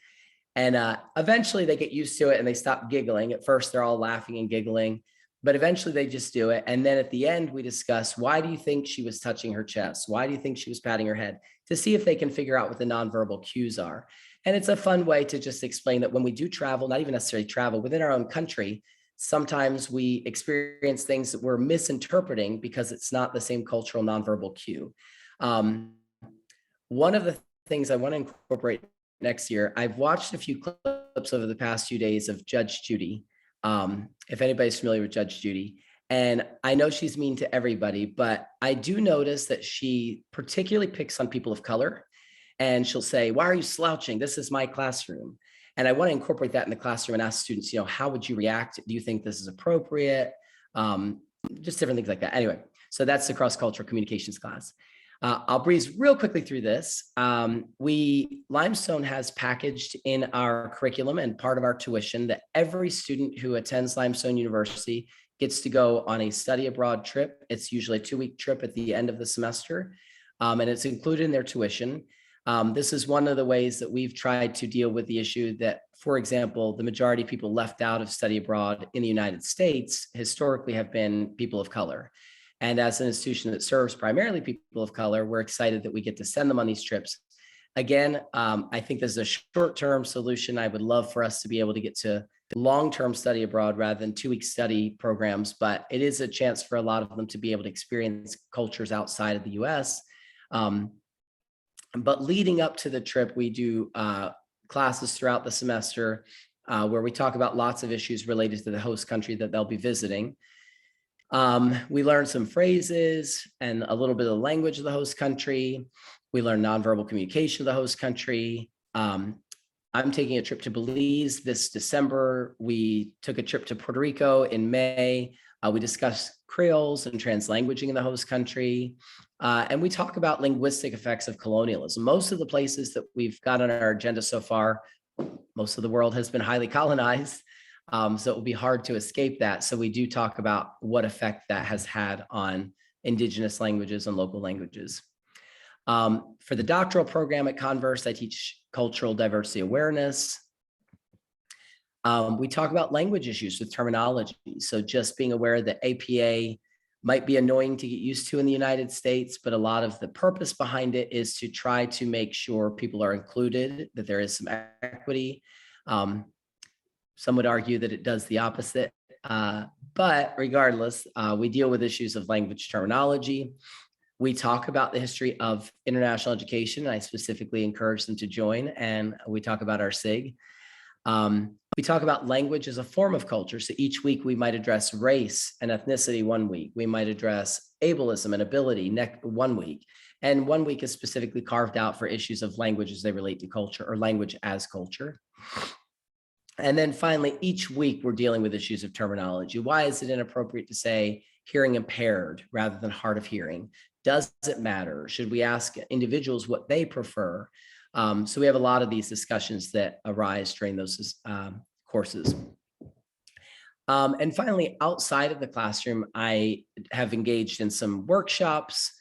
And eventually they get used to it and they stop giggling. At first, they're all laughing and giggling, but eventually they just do it. And then at the end, we discuss, why do you think she was touching her chest? Why do you think she was patting her head? To see if they can figure out what the nonverbal cues are. And it's a fun way to just explain that when we do travel, not even necessarily travel, within our own country, sometimes we experience things that we're misinterpreting because it's not the same cultural nonverbal cue. One of the things I want to incorporate next year, I've watched a few clips over the past few days of Judge Judy. If anybody's familiar with Judge Judy, and I know she's mean to everybody, but I do notice that she particularly picks on people of color, and she'll say, why are you slouching? This is my classroom. And I want to incorporate that in the classroom and ask students, how would you react? Do you think this is appropriate? Just different things like that. Anyway, so that's the cross-cultural communications class. I'll breeze real quickly through this. Limestone has packaged in our curriculum and part of our tuition that every student who attends Limestone University gets to go on a study abroad trip. It's usually a 2-week trip at the end of the semester, and it's included in their tuition. This is one of the ways that we've tried to deal with the issue that, for example, the majority of people left out of study abroad in the United States historically have been people of color. And as an institution that serves primarily people of color, we're excited that we get to send them on these trips. Again, I think this is a short-term solution. I would love for us to be able to get to long-term study abroad rather than 2-week study programs, but it is a chance for a lot of them to be able to experience cultures outside of the US. But leading up to the trip, we do classes throughout the semester where we talk about lots of issues related to the host country that they'll be visiting. We learn some phrases and a little bit of the language of the host country. We learn nonverbal communication of the host country. I'm taking a trip to Belize this December. We took a trip to Puerto Rico in May. We discussed Creoles and translanguaging in the host country. And we talk about linguistic effects of colonialism. Most of the places that we've got on our agenda so far, most of the world has been highly colonized. So it will be hard to escape that. So we do talk about what effect that has had on indigenous languages and local languages. For the doctoral program at Converse, I teach cultural diversity awareness. We talk about language issues with terminology. So just being aware that APA might be annoying to get used to in the United States, but a lot of the purpose behind it is to try to make sure people are included, that there is some equity. Some would argue that it does the opposite. But regardless, we deal with issues of language terminology. We talk about the history of international education. I specifically encourage them to join, and we talk about our SIG. We talk about language as a form of culture. So each week we might address race and ethnicity one week. We might address ableism and ability one week. And one week is specifically carved out for issues of language as they relate to culture, or language as culture. And then finally, each week we're dealing with issues of terminology. Why is it inappropriate to say hearing impaired rather than hard of hearing? Does it matter? Should we ask individuals what they prefer? So we have a lot of these discussions that arise during those courses. And finally, outside of the classroom, I have engaged in some workshops.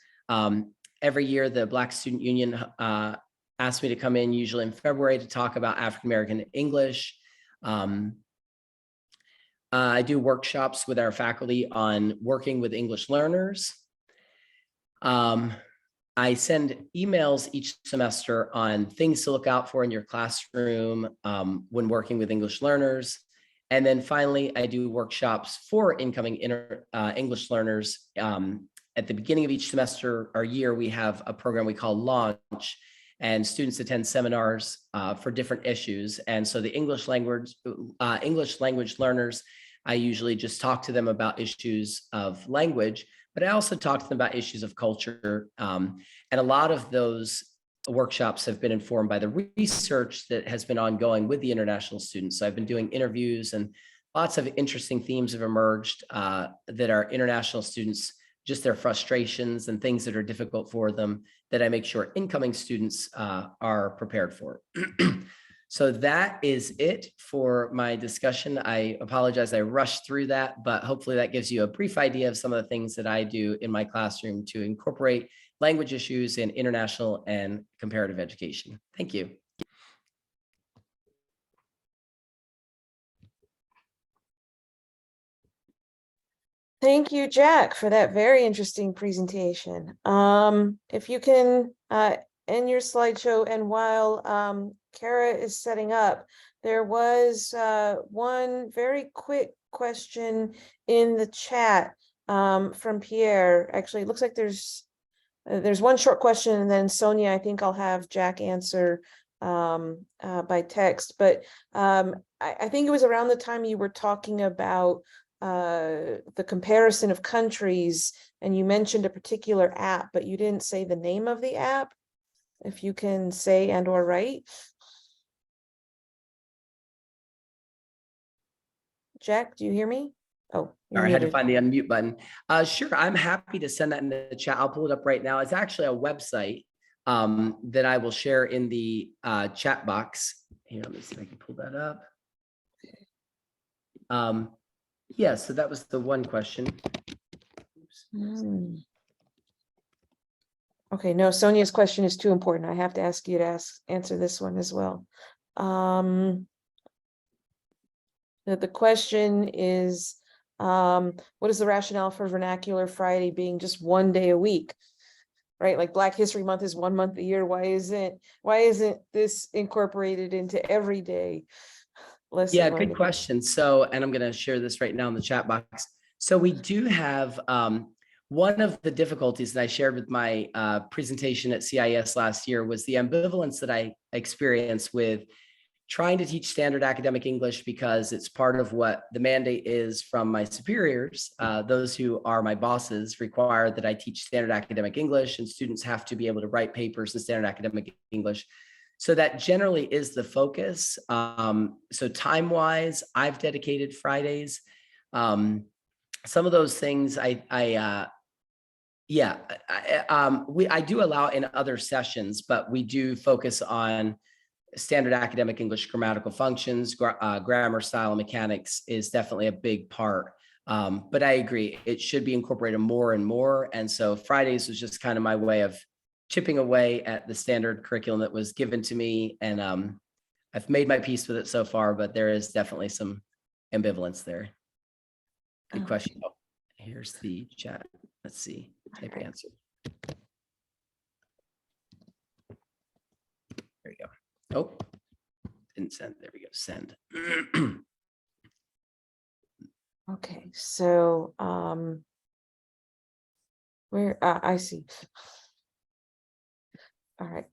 Every year, the Black Student Union asks me to come in, usually in February, to talk about African-American English. I do workshops with our faculty on working with English learners. I send emails each semester on things to look out for in your classroom when working with English learners. And then finally, I do workshops for incoming English learners. At the beginning of each semester or year, we have a program we call Launch, and students attend seminars for different issues. And so the English language learners, I usually just talk to them about issues of language, but I also talk to them about issues of culture. And a lot of those workshops have been informed by the research that has been ongoing with the international students. So I've been doing interviews, and lots of interesting themes have emerged that our international students, just their frustrations and things that are difficult for them, that I make sure incoming students are prepared for. So that is it for my discussion. I apologize, I rushed through that, but hopefully that gives you a brief idea of some of the things that I do in my classroom to incorporate language issues in international and comparative education. Thank you. Thank you, Jack, for that very interesting presentation. If you can end your slideshow, and while Kara is setting up, there was one very quick question in the chat from Pierre. Actually, it looks like there's one short question, and then Sonia, I think I'll have Jack answer by text. But I think it was around the time you were talking about the comparison of countries, and you mentioned a particular app, but you didn't say the name of the app. If you can say and or write. Jack, do you hear me? Oh, Sorry, I had to find the unmute button. Sure, I'm happy to send that in the chat. I'll pull it up right now. It's actually a website that I will share in the chat box. Here, let me see if I can pull that up. Yeah, so that was the one question. Okay, no, Sonia's question is too important. I have to ask you to answer this one as well. The question is, what is the rationale for Vernacular Friday being just one day a week? Right, like Black History Month is 1 month a year. Why isn't this incorporated into every day? Yeah, good question. So, and I'm going to share this right now in the chat box. So we do have one of the difficulties that I shared with my presentation at CIES last year was the ambivalence that I experienced with trying to teach standard academic English, because it's part of what the mandate is from my superiors. Those who are my bosses require that I teach standard academic English, and students have to be able to write papers in standard academic English. So that generally is the focus. So time-wise, I've dedicated Fridays. Some of those things I do allow in other sessions, but we do focus on standard academic English grammatical functions, grammar, style, and mechanics is definitely a big part. But I agree, it should be incorporated more and more. And so Fridays was just kind of my way of chipping away at the standard curriculum that was given to me. And I've made my peace with it so far, but there is definitely some ambivalence there. Good question. Oh, here's the chat. Let's see, type answer. There you go. Oh, didn't send. There we go. Send. Okay, so where I see. All right.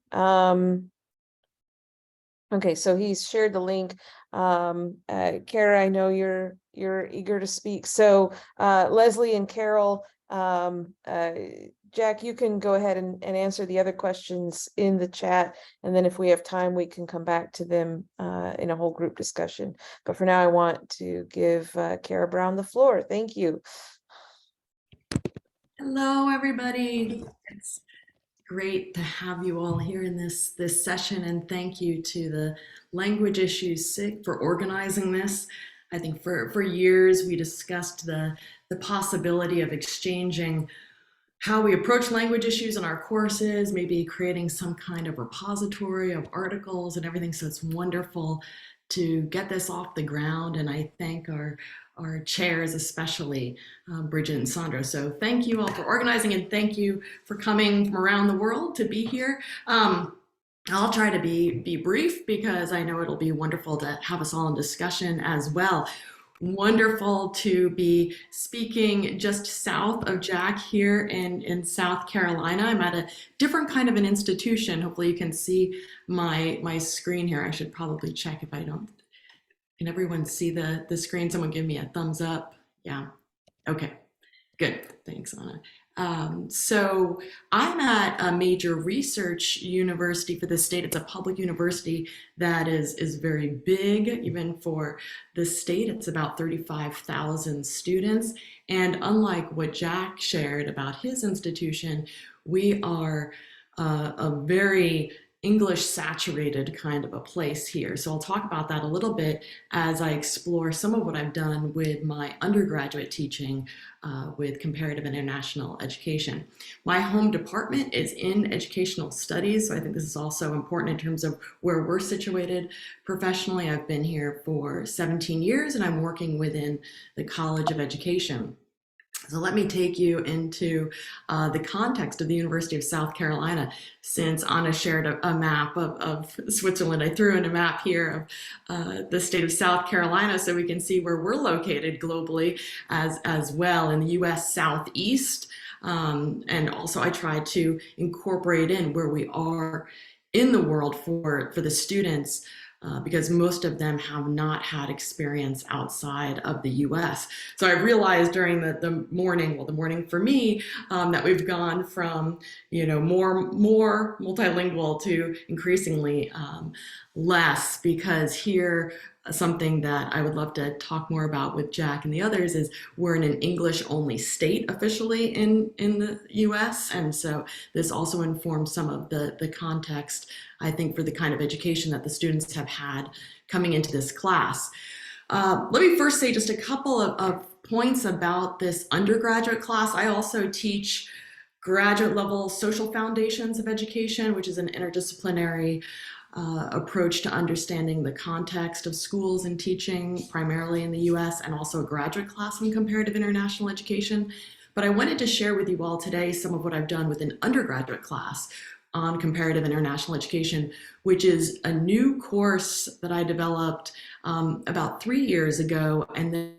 Okay, so he's shared the link. Kara, I know you're eager to speak. So Leslie and Carol, Jack, you can go ahead and answer the other questions in the chat. And then if we have time, we can come back to them in a whole group discussion. But for now, I want to give Kara Brown the floor. Thank you. Hello, everybody. It's great to have you all here in this session, and thank you to the Language Issues SIG for organizing this. I think for years we discussed the possibility of exchanging how we approach language issues in our courses, maybe creating some kind of repository of articles and everything. So it's wonderful to get this off the ground, and I thank our chairs, especially Bridget and Sandra. So thank you all for organizing, and thank you for coming from around the world to be here. I'll try to be brief because I know it'll be wonderful to have us all in discussion as well. Wonderful to be speaking just south of Jack here in South Carolina. I'm at a different kind of an institution. Hopefully you can see my screen here. I should probably check if I don't. Can everyone see the screen? Someone give me a thumbs up. Yeah. Okay. Good. Thanks, Anna. So I'm at a major research university for the state. It's a public university that is very big, even for the state. It's about 35,000 students. And unlike what Jack shared about his institution, we are a very English saturated kind of a place here. So I'll talk about that a little bit as I explore some of what I've done with my undergraduate teaching with comparative and international education. My home department is in educational studies, so I think this is also important in terms of where we're situated professionally. I've been here for 17 years and I'm working within the College of Education. So let me take you into the context of the University of South Carolina. Since Anna shared a map of Switzerland, I threw in a map here of the state of South Carolina so we can see where we're located globally as well in the US Southeast. And also I tried to incorporate in where we are in the world for the students. Because most of them have not had experience outside of the US. So I realized during the morning, well, the morning for me, that we've gone from, more multilingual to increasingly less, because here, something that I would love to talk more about with Jack and the others is we're in an English only state officially in the US. And so this also informs some of the context, I think, for the kind of education that the students have had coming into this class. Let me first say just a couple of points about this undergraduate class. I also teach graduate level social foundations of education, which is an interdisciplinary approach to understanding the context of schools and teaching, primarily in the US, and also a graduate class in comparative international education. But I wanted to share with you all today some of what I've done with an undergraduate class on comparative international education, which is a new course that I developed about 3 years ago, and then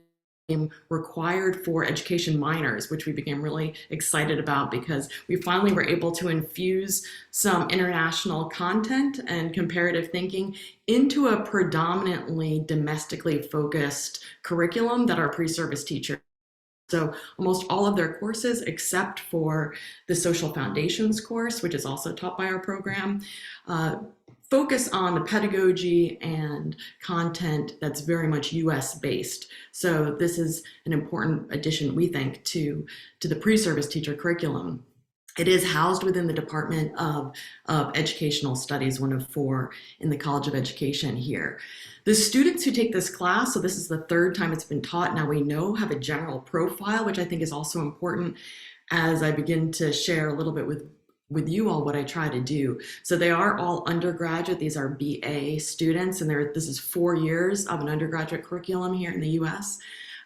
required for education minors, which we became really excited about because we finally were able to infuse some international content and comparative thinking into a predominantly domestically focused curriculum that our pre-service teachers. So almost all of their courses, except for the Social Foundations course, which is also taught by our program, focus on the pedagogy and content that's very much US based. So this is an important addition, we think, to the pre-service teacher curriculum. It is housed within the Department of Educational Studies, one of 4 in the College of Education here. The students who take this class, so this is the 3rd time it's been taught, now we know, have a general profile, which I think is also important as I begin to share a little bit with you all what I try to do. So they are all undergraduate. These are BA students, and this is 4 years of an undergraduate curriculum here in the US.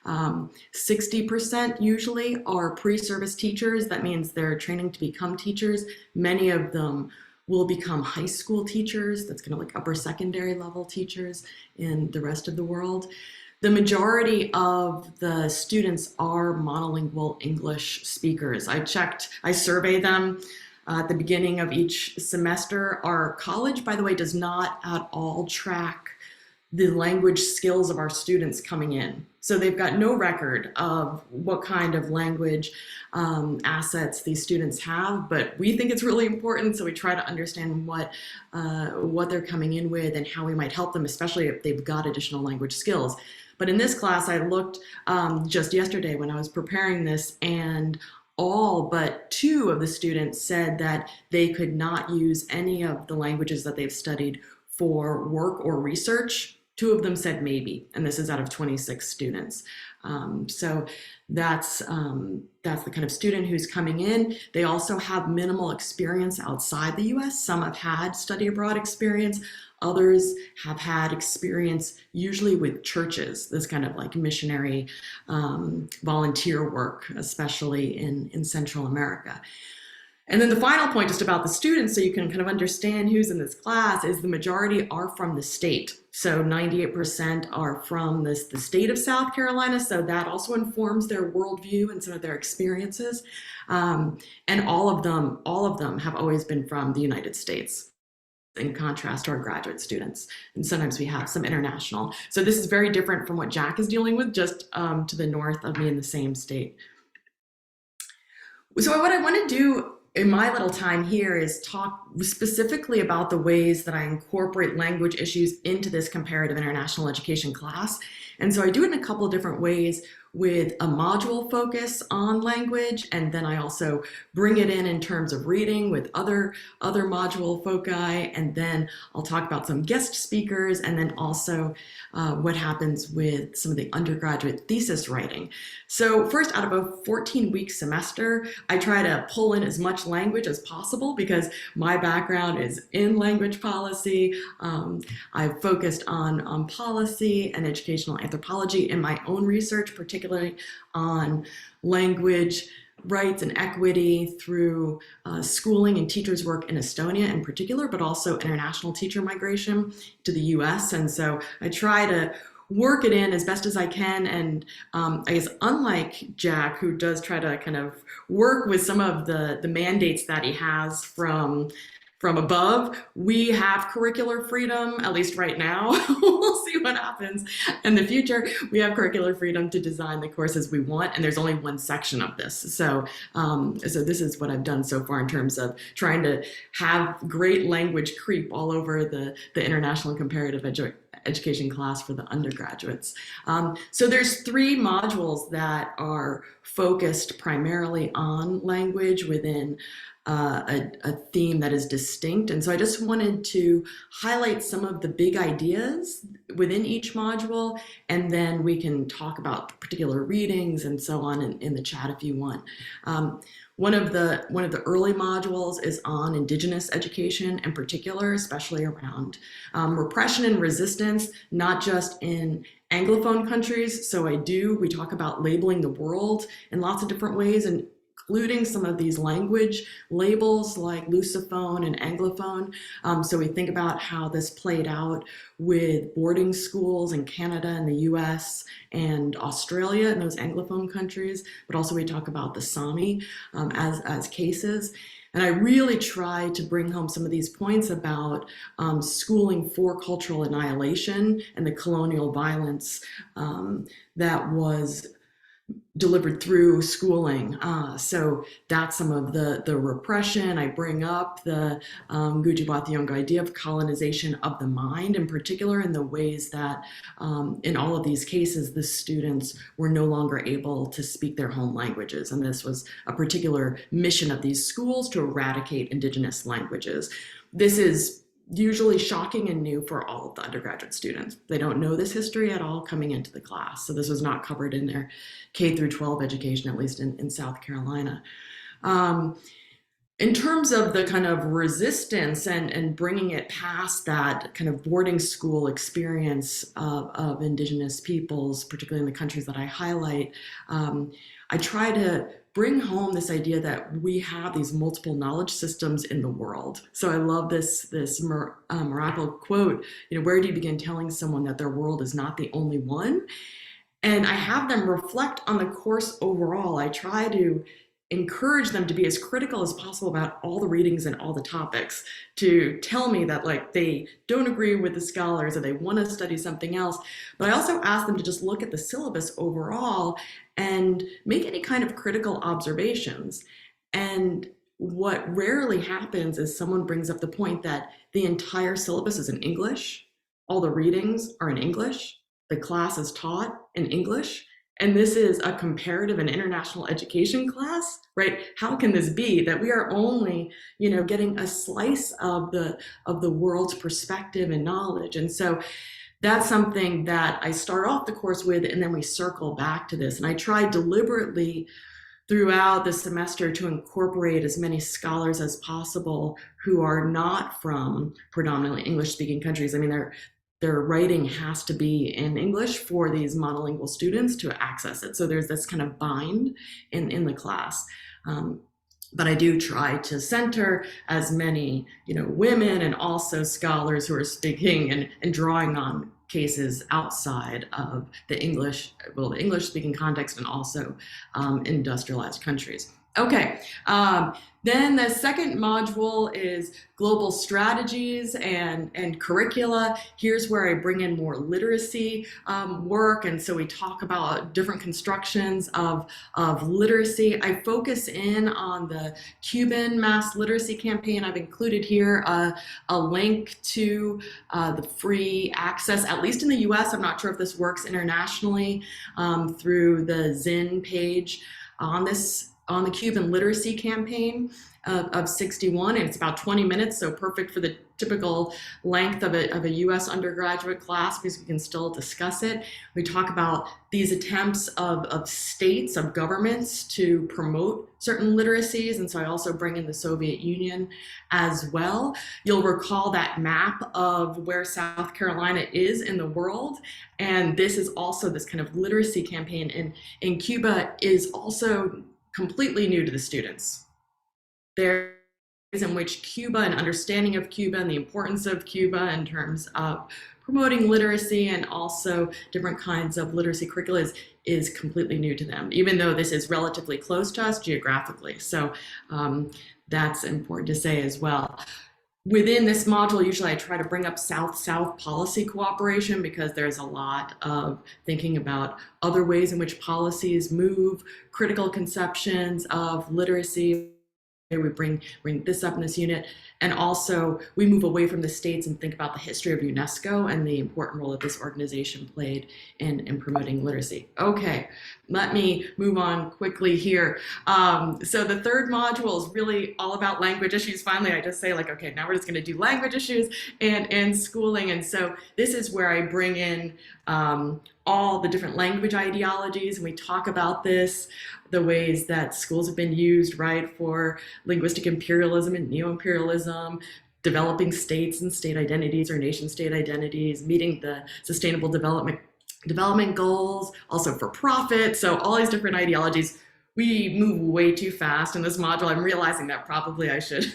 60% usually are pre-service teachers. That means they're training to become teachers. Many of them will become high school teachers. That's kind of like upper secondary level teachers in the rest of the world. The majority of the students are monolingual English speakers. I survey them at the beginning of each semester. Our college, by the way, does not at all track the language skills of our students coming in. So they've got no record of what kind of language assets these students have, but we think it's really important. So we try to understand what they're coming in with and how we might help them, especially if they've got additional language skills. But in this class, I looked just yesterday when I was preparing this, and all but 2 of the students said that they could not use any of the languages that they've studied for work or research. 2 of them said maybe, and this is out of 26 students. So that's the kind of student who's coming in. They also have minimal experience outside the US. Some have had study abroad experience. Others have had experience usually with churches, this kind of like missionary volunteer work, especially in Central America. And then the final point just about the students, so you can kind of understand who's in this class, is the majority are from the state. So 98% are from the state of South Carolina. So that also informs their worldview and some of their experiences. And all of them have always been from the United States, in contrast to our graduate students. And sometimes we have some international. So this is very different from what Jack is dealing with, just to the north of me in the same state. So what I want to do in my little time here is talk specifically about the ways that I incorporate language issues into this comparative international education class. And so I do it in a couple of different ways, with a module focus on language, and then I also bring it in terms of reading with other module foci, and then I'll talk about some guest speakers, and then also what happens with some of the undergraduate thesis writing. So first, out of a 14-week semester, I try to pull in as much language as possible because my background is in language policy. I've focused on policy and educational anthropology in my own research, particularly on language rights and equity through schooling and teachers' work in Estonia in particular, but also international teacher migration to the US. And so I try to work it in as best as I can. And I guess unlike Jack, who does try to kind of work with some of the mandates that he has from above, we have curricular freedom, at least right now. We'll see what happens in the future. We have curricular freedom to design the courses we want, and there's only one section of this. So this is what I've done so far in terms of trying to have great language creep all over the international and comparative education class for the undergraduates. So there's 3 modules that are focused primarily on language within a theme that is distinct. And so I just wanted to highlight some of the big ideas within each module, and then we can talk about particular readings and so on in the chat if you want. One of the early modules is on Indigenous education in particular, especially around repression and resistance, not just in Anglophone countries. So we talk about labeling the world in lots of different ways, and including some of these language labels like Lusophone and Anglophone. So we think about how this played out with boarding schools in Canada and the US and Australia and those Anglophone countries, but also we talk about the Sami as cases. And I really try to bring home some of these points about schooling for cultural annihilation and the colonial violence that delivered through schooling. So that's some of the repression. I bring up the Gujabat idea of colonization of the mind, in particular, in the ways that in all of these cases, the students were no longer able to speak their home languages. And this was a particular mission of these schools to eradicate indigenous languages. This is usually shocking and new for all of the undergraduate students. They don't know this history at all coming into the class. So this was not covered in their K through 12 education, at least in South Carolina. In terms of the kind of resistance and bringing it past that kind of boarding school experience of indigenous peoples, particularly in the countries that I highlight, I try to bring home this idea that we have these multiple knowledge systems in the world. So I love this Morocco quote, where do you begin telling someone that their world is not the only one? And I have them reflect on the course overall. I try to encourage them to be as critical as possible about all the readings and all the topics, to tell me that like they don't agree with the scholars or they want to study something else. But I also ask them to just look at the syllabus overall and make any kind of critical observations. And what rarely happens is someone brings up the point that the entire syllabus is in English, all the readings are in English, the class is taught in English, and this is a comparative and international education class, right? How can this be that we are only, getting a slice of the world's perspective and knowledge? And so that's something that I start off the course with, and then we circle back to this. And I try deliberately throughout the semester to incorporate as many scholars as possible who are not from predominantly English-speaking countries. I mean, their writing has to be in English for these monolingual students to access it. So there's this kind of bind in the class. But I do try to center as many, women and also scholars who are speaking and drawing on cases outside of the English-speaking context and also industrialized countries. Okay, then the second module is global strategies and curricula. Here's where I bring in more literacy work, and so we talk about different constructions of literacy. I focus in on the Cuban mass literacy campaign. I've included here a link to the free access, at least in the US, I'm not sure if this works internationally, through the Zin page on the Cuban literacy campaign of 61, and it's about 20 minutes, so perfect for the typical length of a US undergraduate class because we can still discuss it. We talk about these attempts of states, of governments to promote certain literacies, and so I also bring in the Soviet Union as well. You'll recall that map of where South Carolina is in the world, and this is also this kind of literacy campaign in Cuba is also completely new to the students. There is in which Cuba and understanding of Cuba and the importance of Cuba in terms of promoting literacy and also different kinds of literacy curricula is completely new to them, even though this is relatively close to us geographically. So that's important to say as well. Within this module, usually I try to bring up South-South policy cooperation because there's a lot of thinking about other ways in which policies move, critical conceptions of literacy. We bring this up in this unit. And also we move away from the states and think about the history of UNESCO and the important role that this organization played in promoting literacy. Okay, let me move on quickly here. So the third module is really all about language issues. Finally, I just say like, okay, now we're just gonna do language issues and schooling. And so this is where I bring in all the different language ideologies, and we talk about this, the ways that schools have been used, right, for linguistic imperialism and neo-imperialism, developing states and state identities or nation-state identities, meeting the sustainable development goals, also for profit. So all these different ideologies. We move way too fast in this module. I'm realizing that probably I should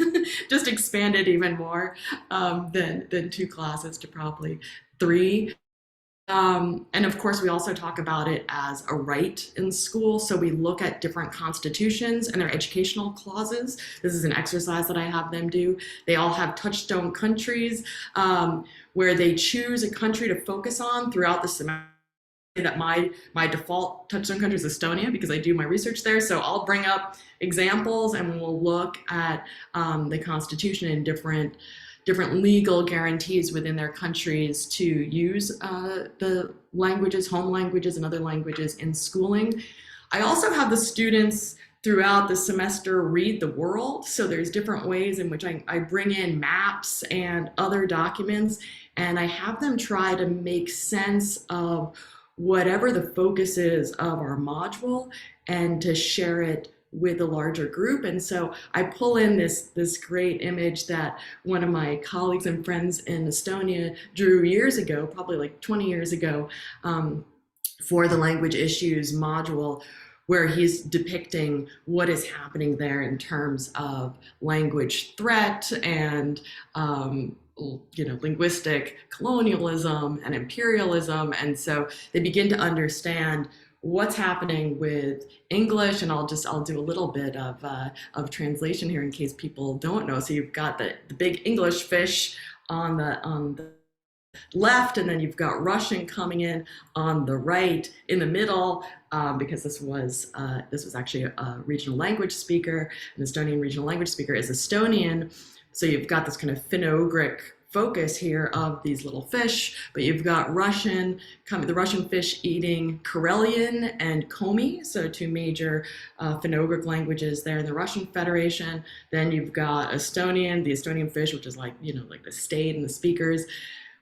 just expand it even more than 2 classes to probably 3. And of course, we also talk about it as a right in school. So we look at different constitutions and their educational clauses. This is an exercise that I have them do. They all have touchstone countries where they choose a country to focus on throughout the semester. that my default touchstone country is Estonia because I do my research there. So I'll bring up examples and we'll look at the Constitution and different legal guarantees within their countries to use the languages, home languages, and other languages in schooling. I also have the students throughout the semester read the world. So there's different ways in which I bring in maps and other documents, and I have them try to make sense of whatever the focus is of our module and to share it with a larger group. And so I pull in this great image that one of my colleagues and friends in Estonia drew years ago, probably like 20 years ago, for the language issues module, where he's depicting what is happening there in terms of language threat and linguistic colonialism and imperialism. And so they begin to understand what's happening with English. And I'll do a little bit of translation here in case people don't know. So you've got the big English fish on the left, and then you've got Russian coming in on the right. In the middle, because this was actually a regional language speaker, an Estonian regional language speaker is Estonian. So you've got this kind of Finno-Ugric focus here of these little fish, but you've got the Russian fish eating Karelian and Komi, so two major Finno-Ugric languages there in the Russian Federation. Then you've got the Estonian fish, which is like the state and the speakers,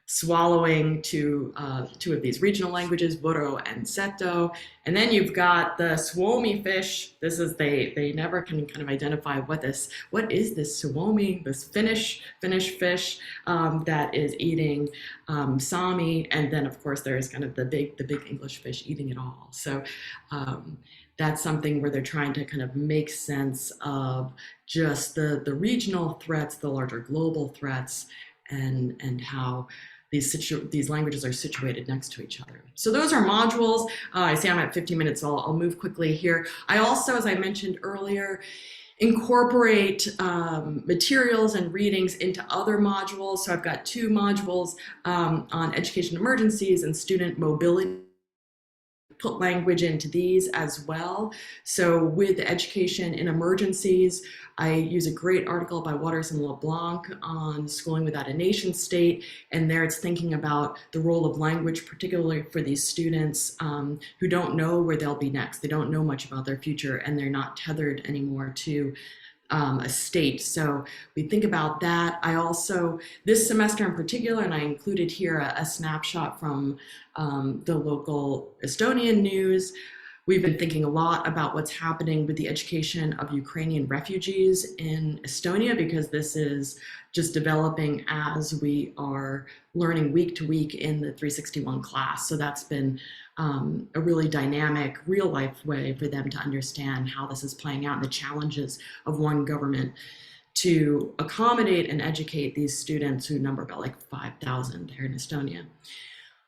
swallowing two of these regional languages, Voro and Seto. And then you've got the Suomi fish. This is, they never can kind of identify what is this Suomi, this Finnish fish that is eating Sami. And then of course there's kind of the big English fish eating it all. So that's something where they're trying to kind of make sense of just the regional threats, the larger global threats, and how these languages are situated next to each other. So those are modules. I see I'm at 15 minutes, so I'll move quickly here. I also, as I mentioned earlier, incorporate materials and readings into other modules. So I've got 2 modules on education emergencies and student mobility. Put language into these as well. So with education in emergencies, I use a great article by Waters and LeBlanc on schooling without a nation state. And there it's thinking about the role of language, particularly for these students who don't know where they'll be next. They don't know much about their future and they're not tethered anymore to a state. So we think about that. I also, this semester in particular, and I included here a snapshot from the local Estonian news. We've been thinking a lot about what's happening with the education of Ukrainian refugees in Estonia, because this is just developing as we are learning week to week in the 361 class. So that's been a really dynamic, real life way for them to understand how this is playing out and the challenges of one government to accommodate and educate these students who number about like 5,000 there in Estonia.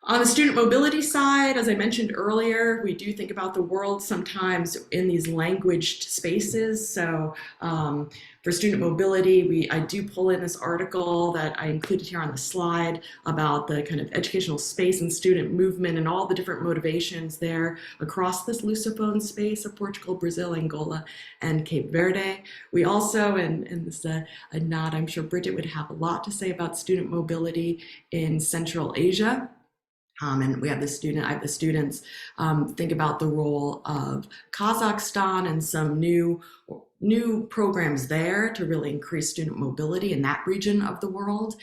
On the student mobility side, as I mentioned earlier, we do think about the world sometimes in these languaged spaces. So for student mobility, I do pull in this article that I included here on the slide about the kind of educational space and student movement and all the different motivations there across this Lusophone space of Portugal, Brazil, Angola, and Cape Verde. We also, and this is a nod, I'm sure Bridget would have a lot to say about student mobility in Central Asia. And I have the students think about the role of Kazakhstan and some new programs there to really increase student mobility in that region of the world.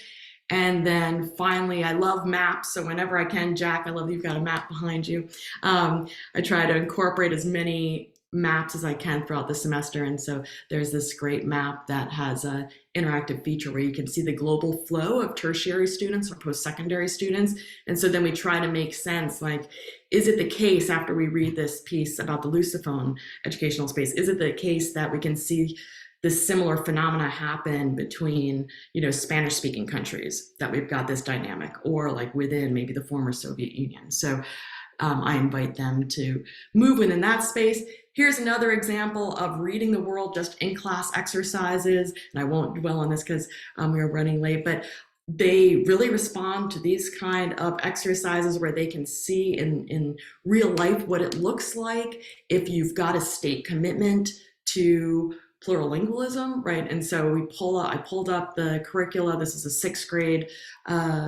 And then finally, I love maps. So whenever I can, Jack, I love that you've got a map behind you. I try to incorporate as many maps as I can throughout the semester. And so there's this great map that has an interactive feature where you can see the global flow of tertiary students or post-secondary students. And so then we try to make sense, like, is it the case after we read this piece about the Lusophone educational space, is it the case that we can see this similar phenomena happen between, Spanish-speaking countries, that we've got this dynamic, or like within maybe the former Soviet Union? So I invite them to move within that space. Here's another example of reading the world just in class exercises. And I won't dwell on this because we are running late, but they really respond to these kind of exercises where they can see in real life what it looks like if you've got a state commitment to plurilingualism, right? And so I pulled up the curricula. This is a 6th grade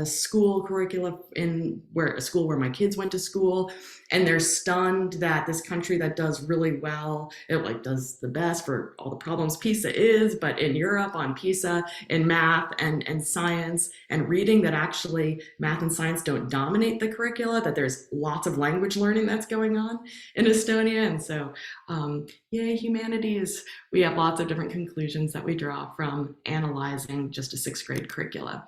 school curricula a school where my kids went to school, and they're stunned that this country that does really well, it like does the best for all the problems PISA is, but in Europe on PISA in math and science and reading, that actually math and science don't dominate the curricula, that there's lots of language learning that's going on in Estonia. And so yay, humanities. We have lots of different conclusions that we draw from analyzing just a 6th grade curricula.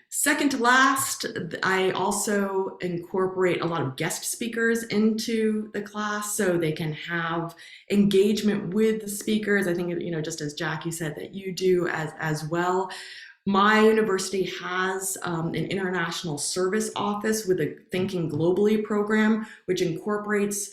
Second to last, I also incorporate a lot of guest speakers into the class so they can have engagement with the speakers. I think, just as Jackie said, that you do as well. My university has an international service office with a Thinking Globally program, which incorporates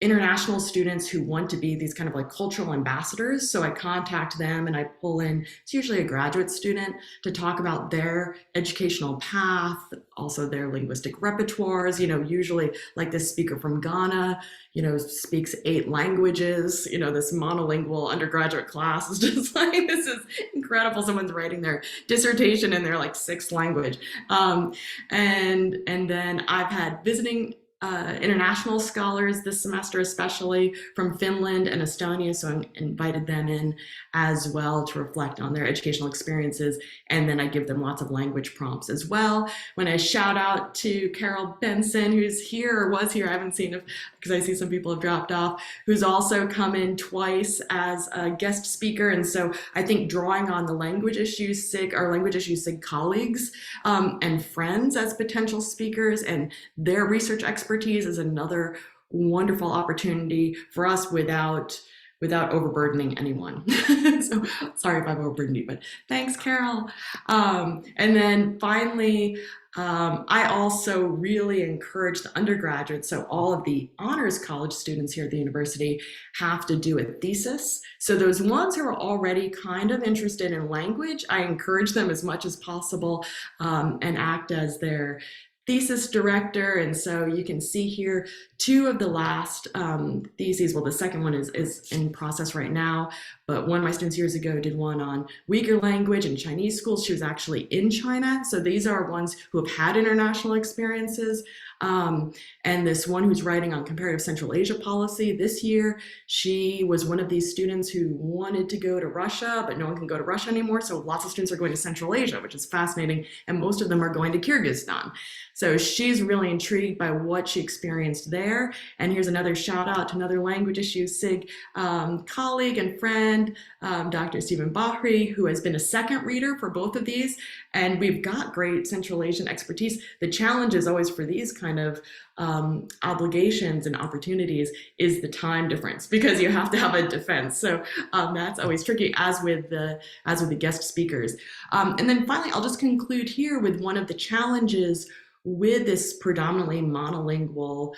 international students who want to be these kind of like cultural ambassadors. So I contact them and I pull in, it's usually a graduate student, to talk about their educational path, also their linguistic repertoires. Usually like this speaker from Ghana, speaks 8 languages. This monolingual undergraduate class is just like, this is incredible. Someone's writing their dissertation in their like 6th language. And then I've had visiting international scholars this semester, especially from Finland and Estonia. So I invited them in as well to reflect on their educational experiences. And then I give them lots of language prompts as well. When I shout out to Carol Benson, who's here or was here, I haven't seen him because I see some people have dropped off, who's also come in twice as a guest speaker. And so I think drawing on the Language Issues SIG, our Language Issues SIG colleagues and friends as potential speakers and their research expertise is another wonderful opportunity for us without overburdening anyone. So sorry if I've overburdened you, but thanks, Carol. And then finally, I also really encourage the undergraduates, so all of the honors college students here at the university have to do a thesis. So those ones who are already kind of interested in language, I encourage them as much as possible and act as their thesis director. And so you can see here 2 of the last theses. Well, the second one is in process right now, but one of my students years ago did one on Uyghur language in Chinese schools. She was actually in China. So these are ones who have had international experiences. And this one who's writing on comparative Central Asia policy this year, she was one of these students who wanted to go to Russia, but no one can go to Russia anymore. So lots of students are going to Central Asia, which is fascinating. And most of them are going to Kyrgyzstan. So she's really intrigued by what she experienced there. And here's another shout out to another Language Issues SIG colleague and friend, Dr. Stephen Bahri, who has been a second reader for both of these. And we've got great Central Asian expertise. The challenge is always for these kind of obligations and opportunities is the time difference, because you have to have a defense. So that's always tricky, as with the guest speakers. And then finally, I'll just conclude here with one of the challenges with this predominantly monolingual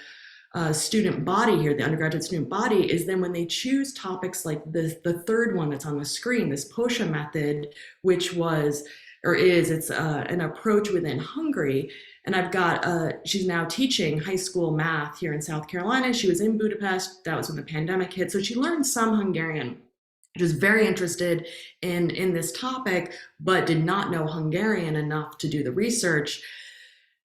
student body here, the undergraduate student body, is then when they choose topics like the third one that's on the screen, this POSHA method, which was or is, it's an approach within Hungary. And I've got, she's now teaching high school math here in South Carolina. She was in Budapest. That was when the pandemic hit. So she learned some Hungarian. She was very interested in this topic, but did not know Hungarian enough to do the research.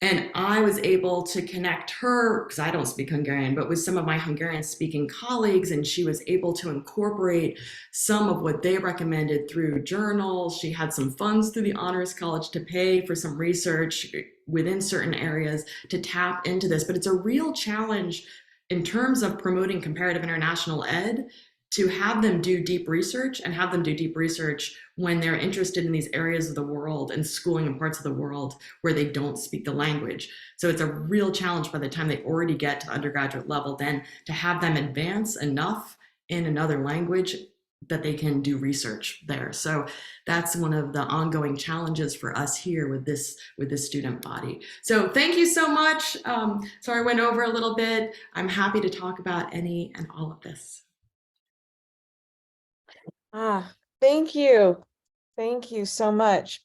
And I was able to connect her, because I don't speak Hungarian, but with some of my Hungarian speaking colleagues, and she was able to incorporate some of what they recommended through journals. She had some funds through the Honors College to pay for some research within certain areas to tap into this. But it's a real challenge in terms of promoting comparative international ed, to have them do deep research, and have them do deep research when they're interested in these areas of the world and schooling in parts of the world where they don't speak the language. So it's a real challenge by the time they already get to undergraduate level, then to have them advance enough in another language that they can do research there. So that's one of the ongoing challenges for us here with this student body. So thank you so much. Sorry I went over a little bit. I'm happy to talk about any and all of this. Thank you. Thank you so much.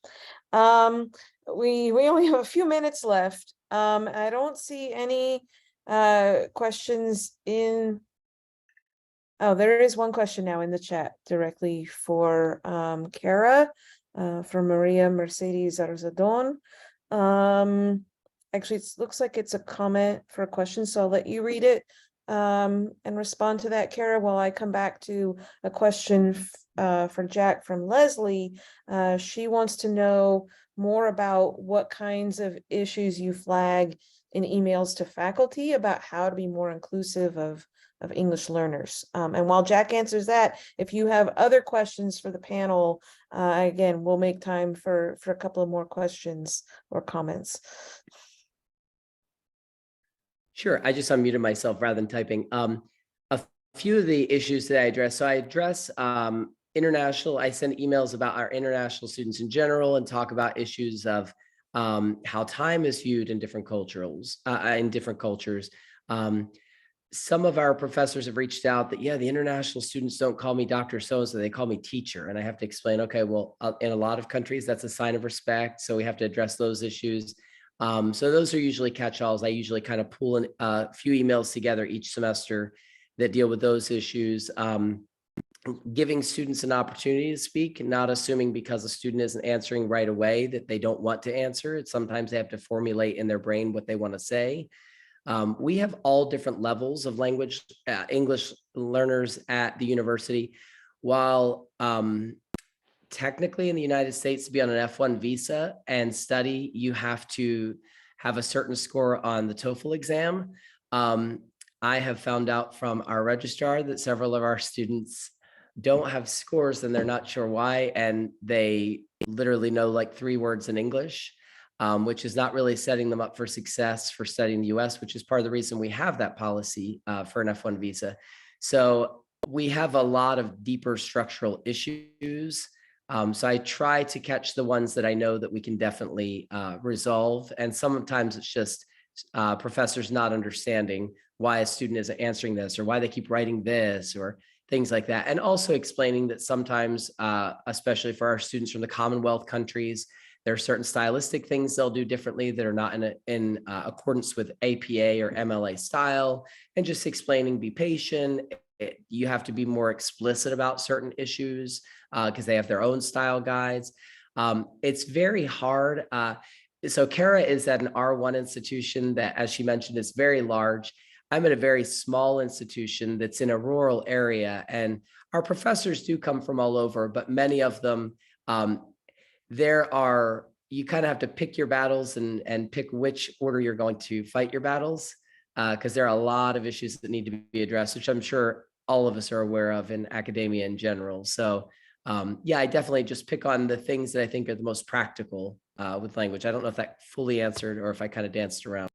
We only have a few minutes left. I don't see any questions in. Oh, there is one question now in the chat directly for Kara, from Maria Mercedes Arzadon. Actually, it looks like it's a comment for a question, so I'll let you read it and respond to that, Kara, while I come back to a question for Jack from Leslie. She wants to know more about what kinds of issues you flag in emails to faculty about how to be more inclusive of English learners. And while Jack answers that, if you have other questions for the panel, again, we'll make time for a couple of more questions or comments. Sure, I just unmuted myself rather than typing. A few of the issues that I address. So I address international, I send emails about our international students in general and talk about issues of how time is viewed in different cultures. Some of our professors have reached out that, yeah, the international students don't call me Dr. So-and-so, they call me teacher. And I have to explain, okay, well, in a lot of countries, that's a sign of respect. So we have to address those issues. So those are usually catch-alls. I usually kind of pull in a few emails together each semester that deal with those issues. Giving students an opportunity to speak, not assuming because a student isn't answering right away that they don't want to answer. Sometimes they have to formulate in their brain what they want to say. We have all different levels of language, English learners at the university. While technically in the United States, to be on an F1 visa and study, you have to have a certain score on the TOEFL exam. I have found out from our registrar that several of our students don't have scores and they're not sure why. And they literally know like 3 words in English. Which is not really setting them up for success for studying the US, which is part of the reason we have that policy for an F1 visa. So we have a lot of deeper structural issues. So I try to catch the ones that I know that we can definitely resolve. And sometimes it's just professors not understanding why a student isn't answering this or why they keep writing this or things like that. And also explaining that sometimes, especially for our students from the Commonwealth countries, there are certain stylistic things they'll do differently that are not in accordance with APA or MLA style, and just explaining, be patient. You have to be more explicit about certain issues because they have their own style guides. It's very hard. So Kara is at an R1 institution that, as she mentioned, is very large. I'm at a very small institution that's in a rural area, and our professors do come from all over, but many of them, you kind of have to pick your battles and pick which order you're going to fight your battles, because there are a lot of issues that need to be addressed, which I'm sure all of us are aware of in academia in general. So yeah, I definitely just pick on the things that I think are the most practical with language. I don't know if that fully answered or if I kind of danced around.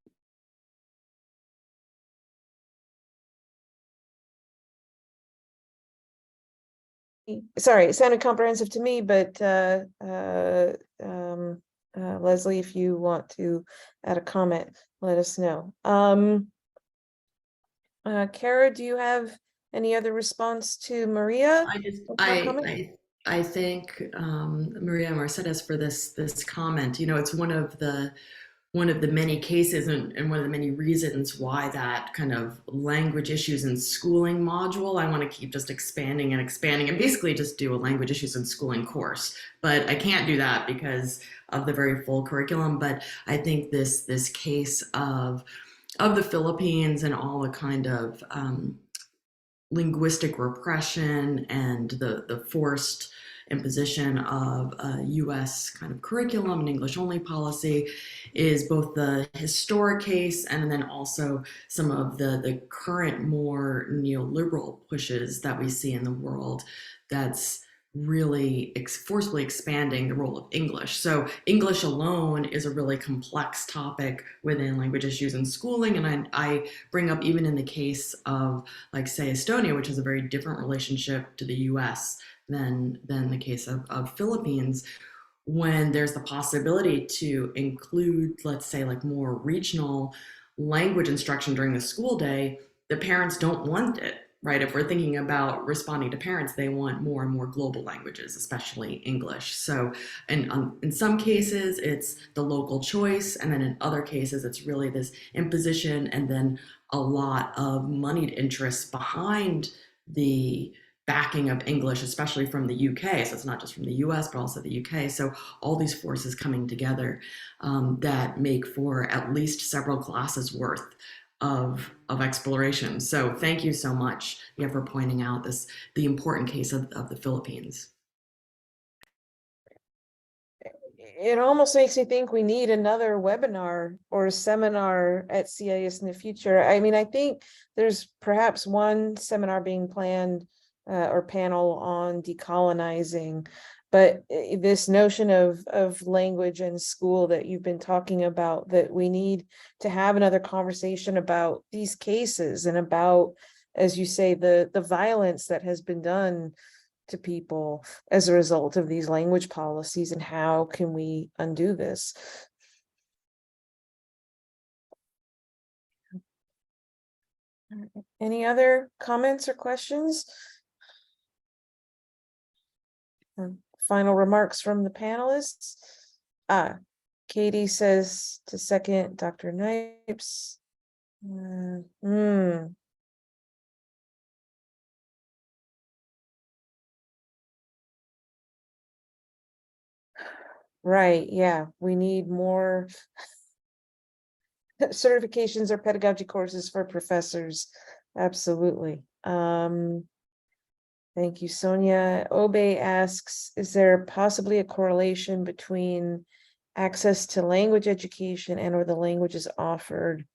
Sorry, it sounded comprehensive to me, but Leslie, if you want to add a comment, let us know. Kara, do you have any other response to Maria? I thank Maria Mercedes for this comment. You know, it's one of the many cases and one of the many reasons why that kind of language issues in schooling module, I want to keep just expanding and basically just do a language issues in schooling course. But I can't do that because of the very full curriculum. But I think this case of the Philippines and all the kind of linguistic repression and the forced imposition of a US kind of curriculum and English only policy is both the historic case and then also some of the current more neoliberal pushes that we see in the world that's really forcefully expanding the role of English. So English alone is a really complex topic within language issues in schooling. And I bring up even in the case of, like, say, Estonia, which has a very different relationship to the US than the case of Philippines, when there's the possibility to include, let's say, like more regional language instruction during the school day, the parents don't want it. right? If we're thinking about responding to parents, they want more and more global languages, especially English. So, in some cases, it's the local choice, and then in other cases, it's really this imposition, and then a lot of moneyed interests behind the backing of English, especially from the UK. So it's not just from the US, but also the UK. So all these forces coming together that make for at least several classes worth of exploration. So thank you so much, yeah, for pointing out the important case of the Philippines. It almost makes me think we need another webinar or seminar at CIES in the future. I mean, I think there's perhaps one seminar being planned or panel on decolonizing, but this notion of language and school that you've been talking about, that we need to have another conversation about these cases and about, as you say, the violence that has been done to people as a result of these language policies, and how can we undo this? Any other comments or questions? Final remarks from the panelists? Katie says to second Dr. Knipes. Right, yeah, we need more certifications or pedagogy courses for professors. Absolutely. Thank you, Sonia. Obe asks, is there possibly a correlation between access to language education and or the languages offered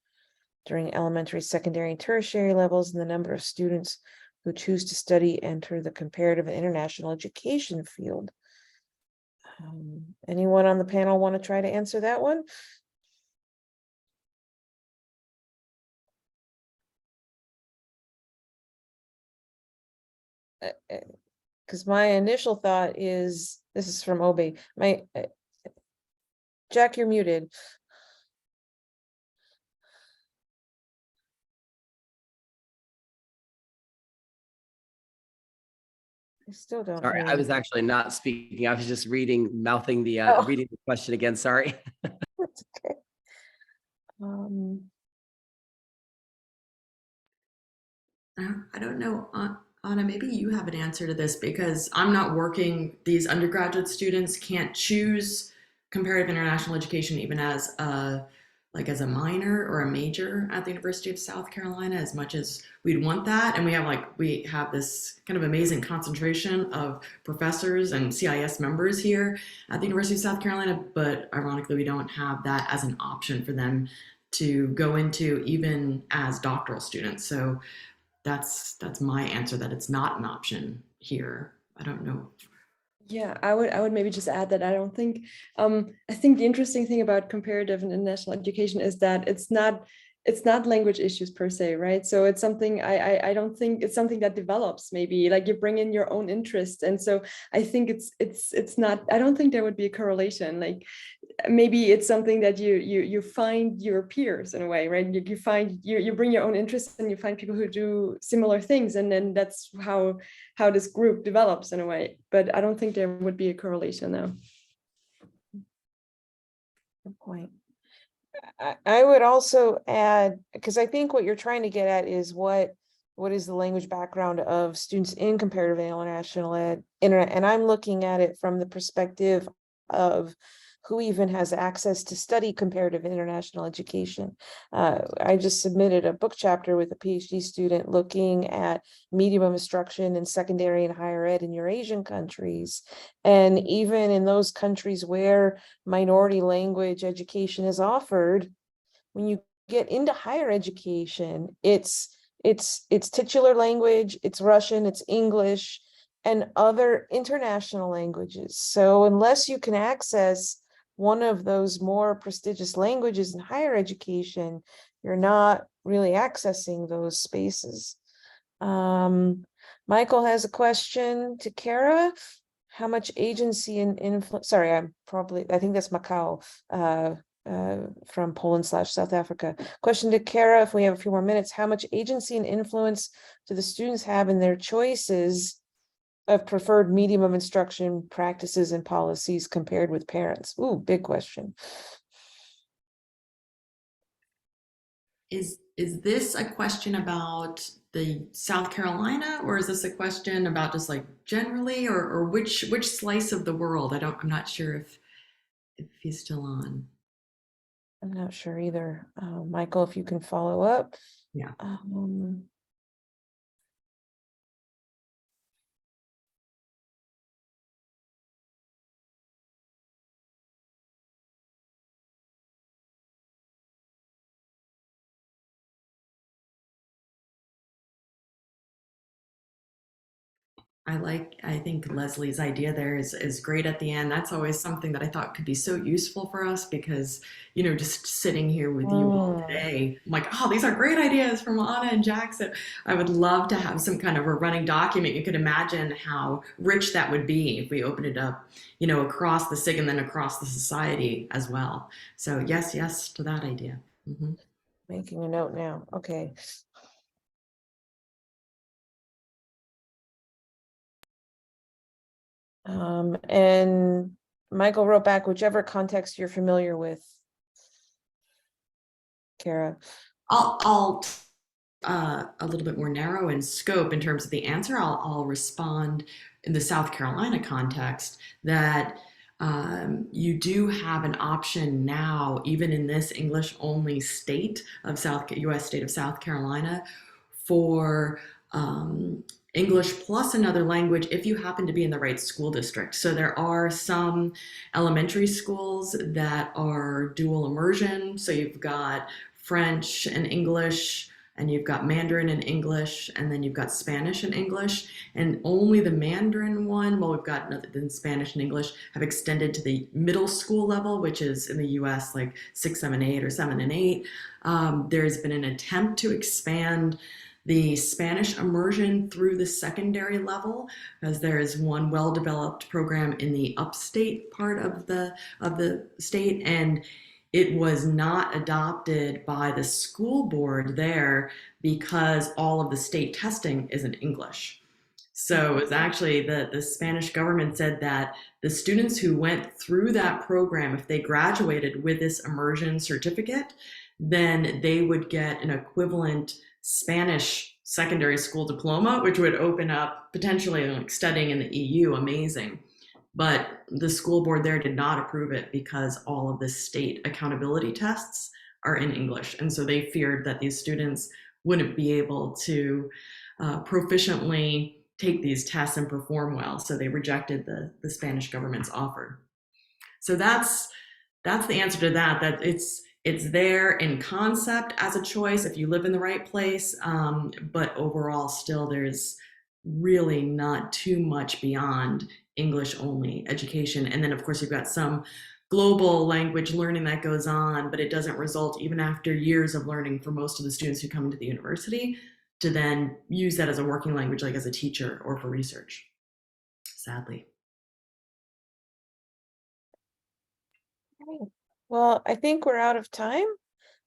during elementary, secondary, and tertiary levels, and the number of students who choose to study enter the comparative and international education field? Anyone on the panel want to try to answer that one? Because my initial thought is, this is from Obe, Jack, you're muted. I still don't. Sorry, I was actually not speaking. I was just mouthing the reading the question again. Sorry. That's okay. I don't know, Anna, maybe you have an answer to this, because I'm not working. These undergraduate students can't choose comparative international education even as a minor or a major at the University of South Carolina, as much as we'd want that. And we have this kind of amazing concentration of professors and CIS members here at the University of South Carolina, but ironically, we don't have that as an option for them to go into even as doctoral students. So that's my answer, that it's not an option here. I don't know. Yeah, I would maybe just add that I don't think I think the interesting thing about comparative and international education is that it's not language issues per se, right? So it's something I don't think it's something that develops, maybe like you bring in your own interest. And so I think it's not, I don't think there would be a correlation. Like maybe it's something that you find your peers in a way, right? You find you bring your own interests and you find people who do similar things, and then that's how this group develops in a way. But I don't think there would be a correlation though. Good point. I would also add, because I think what you're trying to get at is what is the language background of students in comparative and international ed, and I'm looking at it from the perspective of who even has access to study comparative international education. I just submitted a book chapter with a PhD student looking at medium of instruction in secondary and higher ed in Eurasian countries. And even in those countries where minority language education is offered, when you get into higher education, it's titular language, it's Russian, it's English, and other international languages. So unless you can access one of those more prestigious languages in higher education, you're not really accessing those spaces. Michael has a question to Kara. How much agency and influence? Sorry, I think that's Macau. from Poland/South Africa. Question to Kara, if we have a few more minutes, how much agency and influence do the students have in their choices of preferred medium of instruction, practices, and policies compared with parents? Ooh, big question. Is this a question about the South Carolina, or is this a question about just like generally, or which slice of the world? I'm not sure if he's still on. I'm not sure either. Michael, if you can follow up. Yeah. I think Leslie's idea there is great at the end. That's always something that I thought could be so useful for us because, you know, just sitting here with you all today, I'm like, oh, these are great ideas from Anna and Jackson. I would love to have some kind of a running document. You could imagine how rich that would be if we opened it up, you know, across the SIG and then across the society as well. So yes to that idea. Mm-hmm. Making a note now. Okay. And Michael wrote back, whichever context you're familiar with. Kara. I'll a little bit more narrow in scope in terms of the answer. I'll respond in the South Carolina context that you do have an option now, even in this English-only state of U.S. state of South Carolina, for English plus another language if you happen to be in the right school district. So there are some elementary schools that are dual immersion. So you've got French and English, and you've got Mandarin and English, and then you've got Spanish and English, and only the Mandarin one, well, we've got other than Spanish and English, have extended to the middle school level, which is in the US like 6, 7, 8 or 7 and 8. There's been an attempt to expand the Spanish immersion through the secondary level, as there is one well-developed program in the upstate part of the state, and it was not adopted by the school board there because all of the state testing is in English. So it was actually the Spanish government said that the students who went through that program, if they graduated with this immersion certificate, then they would get an equivalent Spanish secondary school diploma, which would open up potentially like studying in the EU, amazing. But the school board there did not approve it because all of the state accountability tests are in English. And so they feared that these students wouldn't be able to proficiently take these tests and perform well. So they rejected the Spanish government's offer. So that's the answer to that, that it's there in concept as a choice if you live in the right place. But overall, still, there's really not too much beyond English only education. And then of course you've got some global language learning that goes on, but it doesn't result even after years of learning for most of the students who come into the university to then use that as a working language, like as a teacher or for research, sadly. Well, I think we're out of time.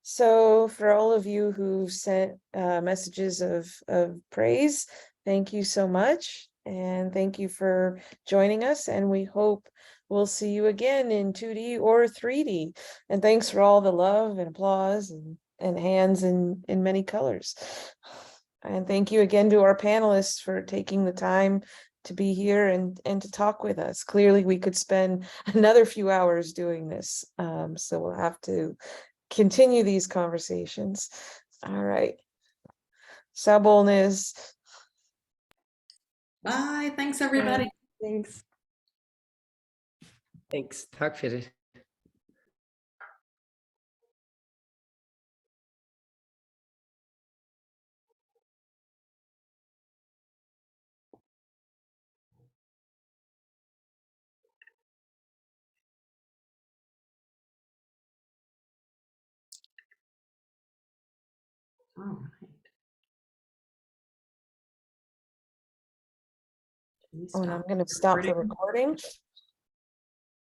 So for all of you who sent messages of praise, thank you so much. And thank you for joining us. And we hope we'll see you again in 2D or 3D. And thanks for all the love and applause and hands in many colors. And thank you again to our panelists for taking the time to be here and to talk with us. Clearly, we could spend another few hours doing this. So we'll have to continue these conversations. All right. Sabolnes. Bye. Thanks, everybody. Thanks. Thanks. Tack för det. All right. Can we Oh, and I'm stop going to stop the recording? recording.